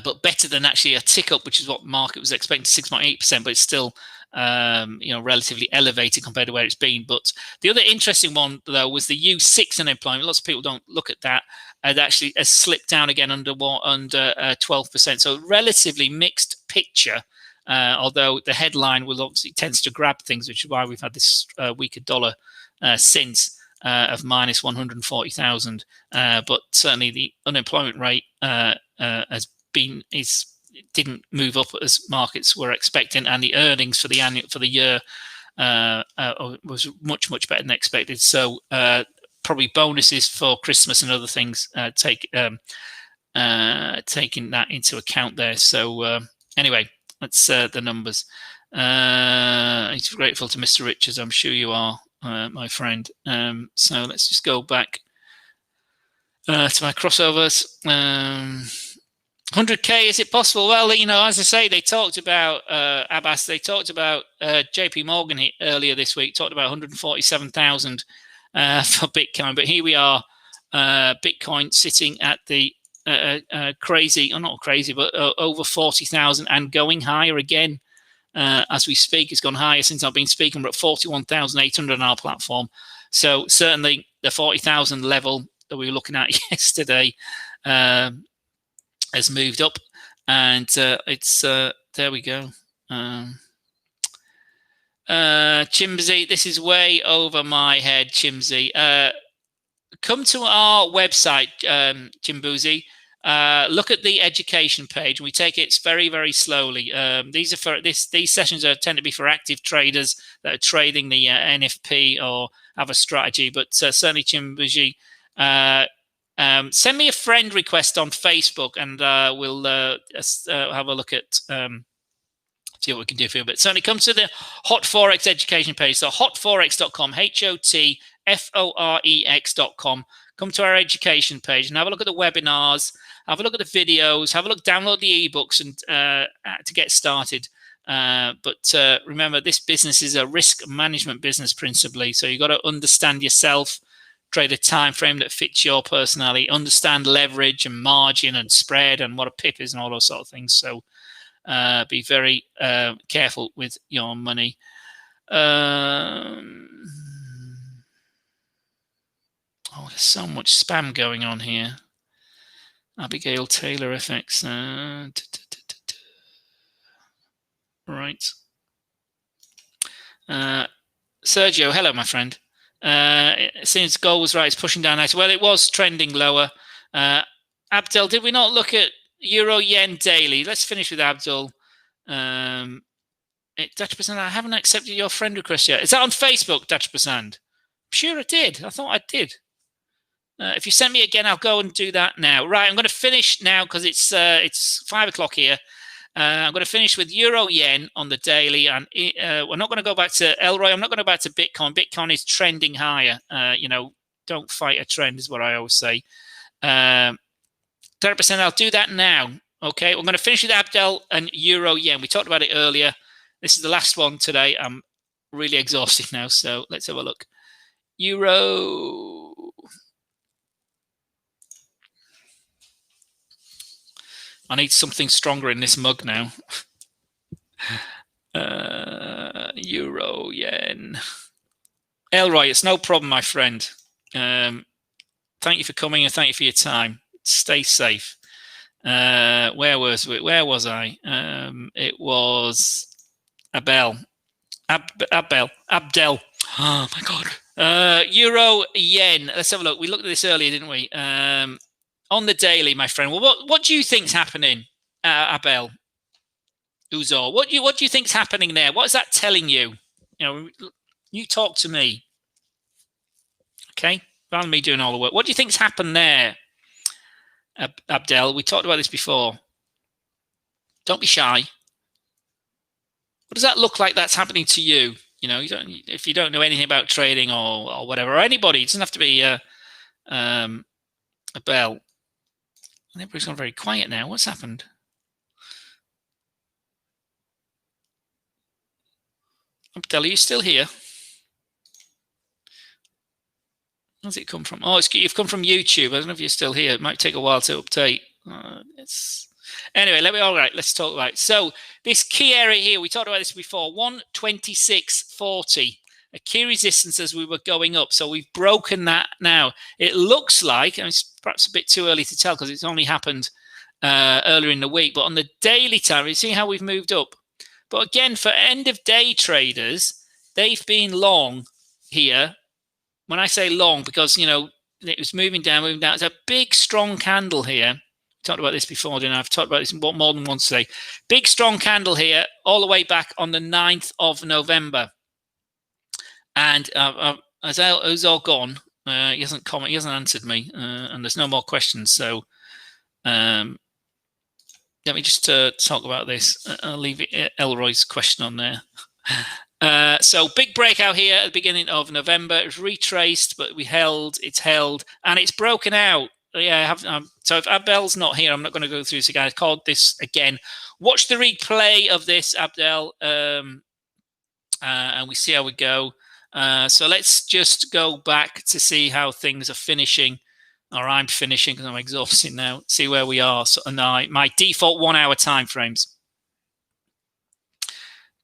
But better than actually a tick up, which is what the market was expecting, 6.8%, but it's still relatively elevated compared to where it's been. But the other interesting one, though, was the U6 unemployment. Lots of people don't look at that. It actually has slipped down again under 12%. So relatively mixed picture, although the headline will obviously tends to grab things, which is why we've had this weaker dollar since of minus 140,000. But certainly the unemployment rate didn't move up as markets were expecting, and the earnings for the year was much better than expected. So probably bonuses for Christmas and other things taking that into account there. So anyway, that's the numbers. He's grateful to Mr. Richards. I'm sure you are, my friend. So let's just go back to my crossovers. 100K, is it possible? Well, you know, as I say, they talked about Abbas. They talked about JP Morgan earlier this week. Talked about 147,000 for Bitcoin, but here we are. Bitcoin sitting at the crazy, or not crazy, but over 40,000 and going higher again as we speak. It's gone higher since I've been speaking. We're at 41,800 on our platform. So certainly the 40,000 level that we were looking at yesterday has moved up, and it's there we go. Chimsy, this is way over my head. Chimsy, come to our website, Chimbuzi. Look at the education page. We take it very, very slowly. These are for these sessions tend to be for active traders that are trading the NFP or have a strategy. But certainly, Chimbuzi, send me a friend request on Facebook, and we'll have a look at see what we can do for you. But certainly come to the Hot Forex education page. So hotforex.com, HOTFOREX.com. Come to our education page and have a look at the webinars, have a look at the videos, have a look, download the ebooks, and to get started. But remember, this business is a risk management business principally. So you've got to understand yourself, trade a time frame that fits your personality, understand leverage and margin and spread and what a pip is and all those sort of things. So be very careful with your money. Oh, there's so much spam going on here. Abigail Taylor FX. Right. Sergio, hello, my friend. It seems gold was right. It's pushing down nice. Well, it was trending lower. Abdel, did we not look at Euro Yen daily? Let's finish with Abdul. Dutch Persand, I haven't accepted your friend request yet. Is that on Facebook, Dutch Persand? I'm sure I did. I thought I did. If you send me again, I'll go and do that now. Right, I'm going to finish now because it's 5 o'clock here. I'm going to finish with Euro Yen on the daily, and we're not going to go back to Elroy. I'm not going to go back to Bitcoin. Bitcoin is trending higher. You know, don't fight a trend is what I always say. 30%. I'll do that now. Okay, we're going to finish with Abdel and Euro Yen. We talked about it earlier. This is the last one today. I'm really exhausted now, so let's have a look. Euro. I need something stronger in this mug now. Euro Yen. Elroy, it's no problem, my friend. Thank you for coming and thank you for your time. Stay safe. Where was I? It was Abdel. Oh my God. Euro Yen. Let's have a look. We looked at this earlier, didn't we? On the daily, my friend. Well, what do you think's happening, Abel? Uzor? What do you think's happening there? What is that telling you? You know, you talk to me. Okay, rather than me doing all the work. What do you think's happened there, Abdel? We talked about this before. Don't be shy. What does that look like that's happening to you? You know, if you don't know anything about trading or whatever, or anybody, it doesn't have to be Abel. Everybody's gone very quiet now. What's happened? Abdel, are you still here? Where's it come from? Oh, you've come from YouTube. I don't know if you're still here. It might take a while to update. Anyway, let's talk about it. So this key area here, we talked about this before, 126.40. A key resistance as we were going up. So we've broken that now. It looks like, and it's perhaps a bit too early to tell because it's only happened earlier in the week, but on the daily time, you see how we've moved up. But again, for end of day traders, they've been long here. When I say long, because, you know, it was moving down. It's a big, strong candle here. We talked about this before, didn't I? I've talked about this more than once today. Big, strong candle here all the way back on the 9th of November. And as all gone, He hasn't commented. He hasn't answered me, and there's no more questions. So let me just talk about this. I'll leave Elroy's question on there. So big breakout here at the beginning of November. It was retraced, but it's held, and it's broken out. Yeah, so if Abdel's not here, I'm not going to go through this again. I called this again. Watch the replay of this, Abdel, and we see how we go. So let's just go back to see how things are finishing, or I'm finishing because I'm exhausted now. See where we are. So my default 1 hour time frames.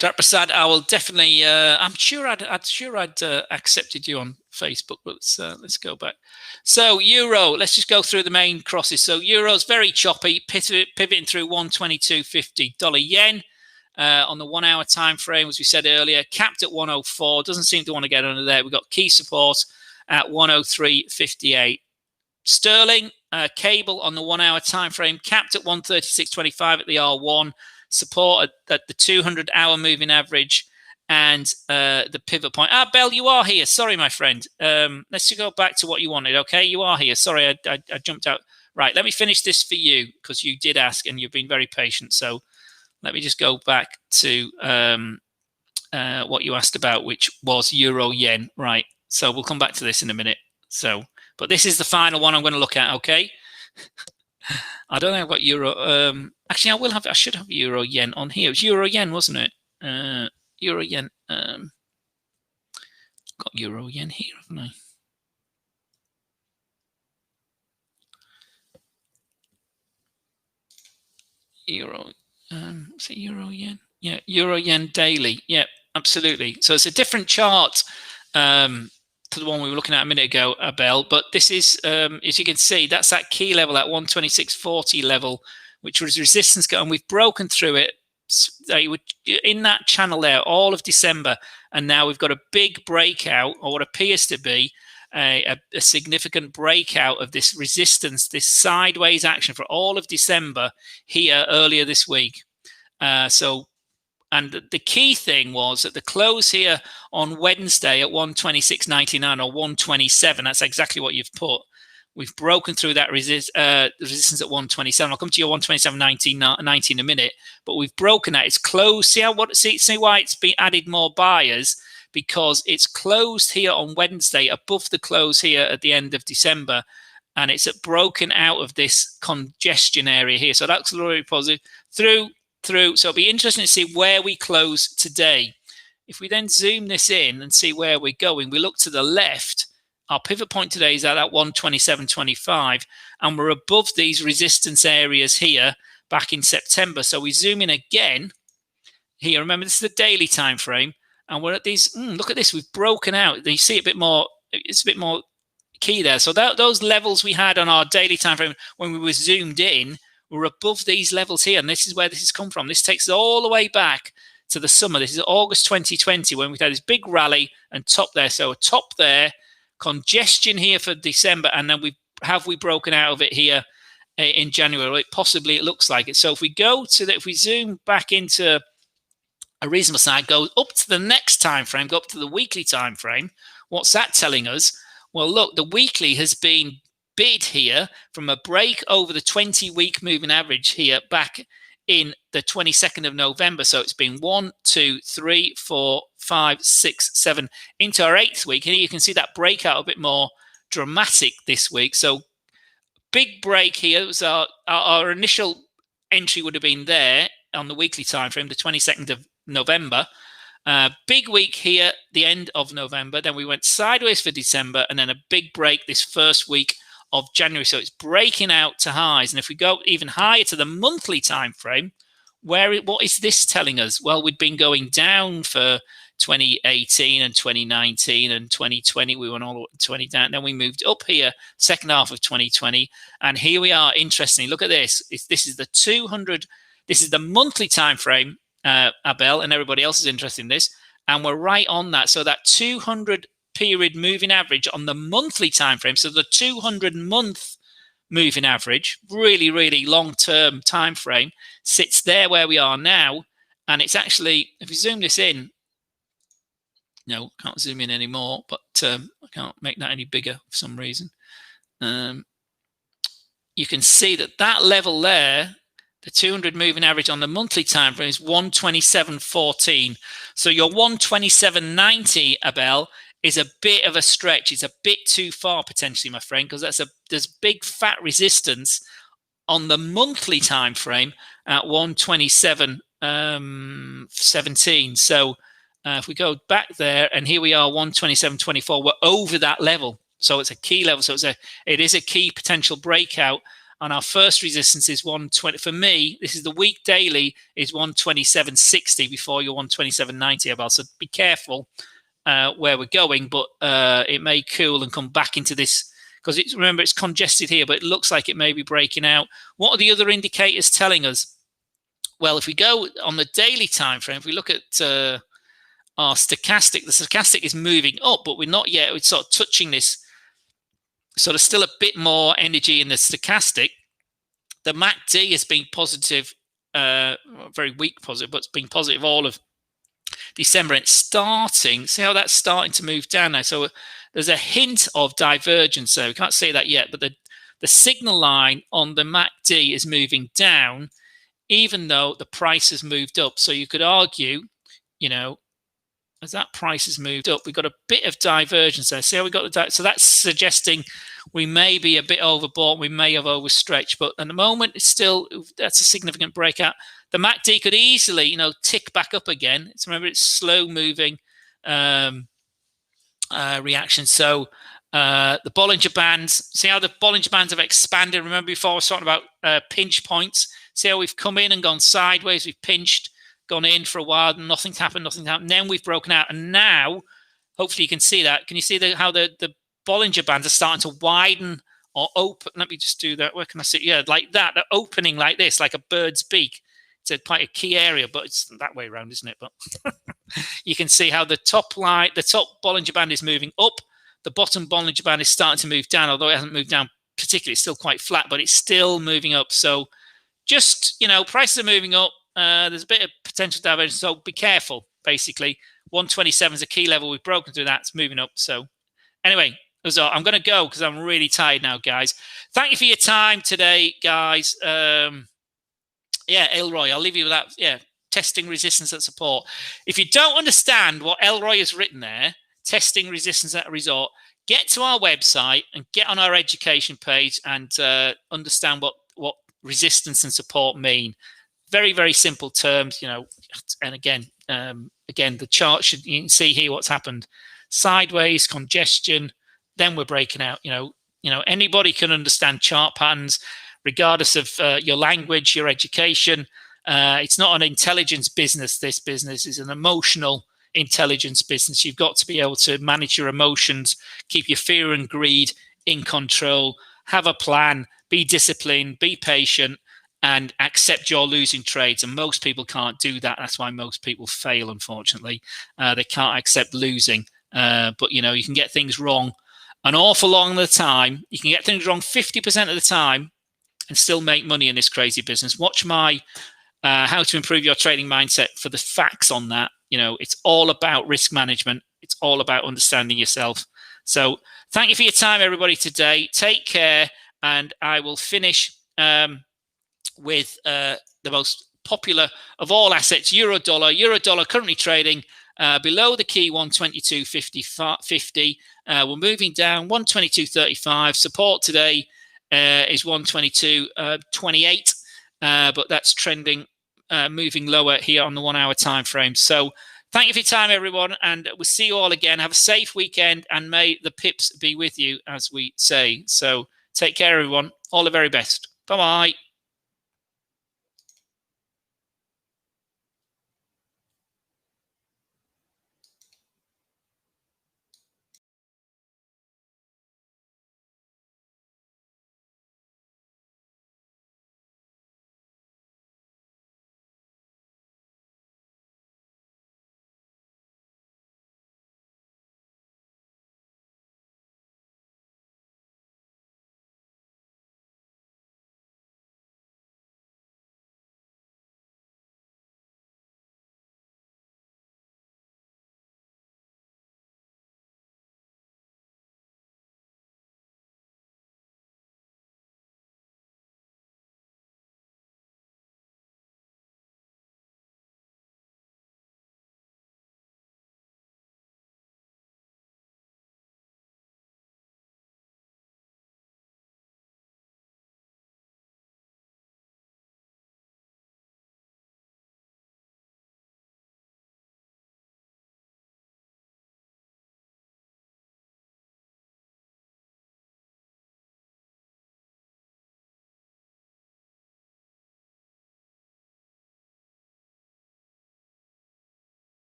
Dr. Prasad, I will definitely. I'm sure I'd accepted you on Facebook, but let's go back. So euro, let's just go through the main crosses. So euro's very choppy, pivoting through 122.50. Dollar yen on the 1 hour time frame, as we said earlier, capped at 104. Doesn't seem to want to get under there. We've got key support at 103.58. Sterling cable on the 1 hour time frame, capped at 136.25 at the R1. Support at the 200-hour moving average and the pivot point. Bell, you are here. Sorry, my friend. Let's just go back to what you wanted, okay? You are here. Sorry, I jumped out. Right, let me finish this for you because you did ask and you've been very patient. So let me just go back to what you asked about, which was euro-yen. Right, so we'll come back to this in a minute. So, but this is the final one I'm going to look at, okay? I don't think I've got euro. Actually, I should have euro yen on here. It was euro yen, wasn't it? Euro yen. Got euro yen here, haven't I? Euro. Is it euro yen? Yeah, euro yen daily. Yeah, absolutely. So it's a different chart to the one we were looking at a minute ago, Abel. But this is, as you can see, that's that key level, that 126.40 level, which was resistance, and we've broken through it in that channel there all of December, and now we've got a big breakout, or what appears to be a significant breakout of this resistance, this sideways action for all of December here earlier this week. And the key thing was at the close here on Wednesday at 126.99 or 127. That's exactly what you've put. We've broken through that resistance at 127. I'll come to your 127.90 in a minute, but we've broken that. It's closed. See why it's been added more buyers, because it's closed here on Wednesday above the close here at the end of December, and it's broken out of this congestion area here. So that's really positive through. So it'll be interesting to see where we close today. If we then zoom this in and see where we're going, we look to the left. Our pivot point today is at 127.25, and we're above these resistance areas here back in September. So we zoom in again here. Remember, this is the daily time frame, and we're at these. Look at this. We've broken out. You see it a bit more. It's a bit more key there. So those levels we had on our daily time frame when we were zoomed in, we're above these levels here, and this is where this has come from. This takes us all the way back to the summer. This is August 2020 when we had this big rally and top there. So a top there, congestion here for December, and then we broken out of it here in January. Possibly it looks like it. So if we go to if we zoom back into a reasonable side, go up to the next time frame, go up to the weekly time frame. What's that telling us? Well, look, the weekly has been bid here from a break over the 20-week moving average here back in the 22nd of November. So it's been 1, 2, 3, 4, 5, 6, 7 into our 8th week. And here you can see that breakout a bit more dramatic this week. So big break here. It was our initial entry would have been there on the weekly time frame, the 22nd of November. Big week here, the end of November. Then we went sideways for December, and then a big break this first week of January. So it's breaking out to highs. And if we go even higher to the monthly time frame, what is this telling us? Well, we'd been going down for 2018 and 2019 and 2020. We went all 20 down. Then we moved up here, second half of 2020. And here we are. Interestingly, look at this. This is the 200. This is the monthly time frame, Abel, and everybody else is interested in this. And we're right on that. So that 200 period moving average on the monthly time frame, so the 200-month moving average, really, really long-term time frame, sits there where we are now. And it's actually, if we zoom this in, No, can't zoom in anymore, but I can't make that any bigger for some reason. You can see that level there, the 200 moving average on the monthly time frame, is 127.14. So your 127.90, Abel, is a bit of a stretch. It's a bit too far potentially, my friend, because there's big fat resistance on the monthly time frame at 127.17. So if we go back there, and here we are, 127.24, we're over that level. So it's a key level. So it is a key potential breakout. And our first resistance is 120. For me, this is the week daily, is 127.60 before your 127.90 about. So be careful where we're going, but it may cool and come back into this, because remember, it's congested here, but it looks like it may be breaking out. What are the other indicators telling us? Well, if we go on the daily time frame, if we look at our stochastic, the stochastic is moving up, but we're not yet. It's sort of touching this. So there's still a bit more energy in the stochastic. The MACD has been positive, very weak positive, but it's been positive all of December. And it's starting, see how that's starting to move down now. So there's a hint of divergence there. We can't see that yet, but the signal line on the MACD is moving down, even though the price has moved up. So you could argue, as that price has moved up, we've got a bit of divergence there. See how we got so that's suggesting we may be a bit overbought, we may have overstretched, but at the moment, that's a significant breakout. The MACD could easily, tick back up again. Remember, it's slow moving reaction. So the Bollinger Bands, see how the Bollinger Bands have expanded. Remember before I was talking about pinch points. See how we've come in and gone sideways. We've pinched, gone in for a while, and nothing's happened. Then we've broken out, and now, hopefully you can see that. Can you see how the Bollinger Bands are starting to widen or open? Let me just do that. Where can I see? Yeah, like that. They're opening like this, like a bird's beak. It's quite a key area, but it's that way around, isn't it? But you can see how the top Bollinger Band is moving up. The bottom Bollinger Band is starting to move down, although it hasn't moved down particularly. It's still quite flat, but it's still moving up. So just, prices are moving up. There's a bit of potential divergence, so be careful, basically. 127 is a key level. We've broken through that. It's moving up. So anyway, I'm going to go because I'm really tired now, guys. Thank you for your time today, guys. Elroy, I'll leave you with that. Yeah, testing resistance at support. If you don't understand what Elroy has written there, testing resistance at a resort, get to our website and get on our education page and understand what resistance and support mean. Very, very simple terms, and again, the chart you can see here what's happened. Sideways, congestion, then we're breaking out. Anybody can understand chart patterns, regardless of your language, your education. It's not an intelligence business. This business is an emotional intelligence business. You've got to be able to manage your emotions, keep your fear and greed in control, have a plan, be disciplined, be patient, and accept you're losing trades. And most people can't do that. That's why most people fail, unfortunately. They can't accept losing. But, you can get things wrong an awful lot of the time. You can get things wrong 50% of the time and still make money in this crazy business. Watch my How to Improve Your Trading Mindset for the facts on that. It's all about risk management. It's all about understanding yourself. So thank you for your time, everybody, today. Take care. And I will finish with the most popular of all assets, euro dollar. Euro dollar currently trading below the key 122.50. We're moving down 122.35. Support today is 122.28, but that's trending, moving lower here on the 1 hour time frame. So thank you for your time, everyone, and we'll see you all again. Have a safe weekend, and may the pips be with you, as we say. So take care, everyone. All the very best. Bye-bye.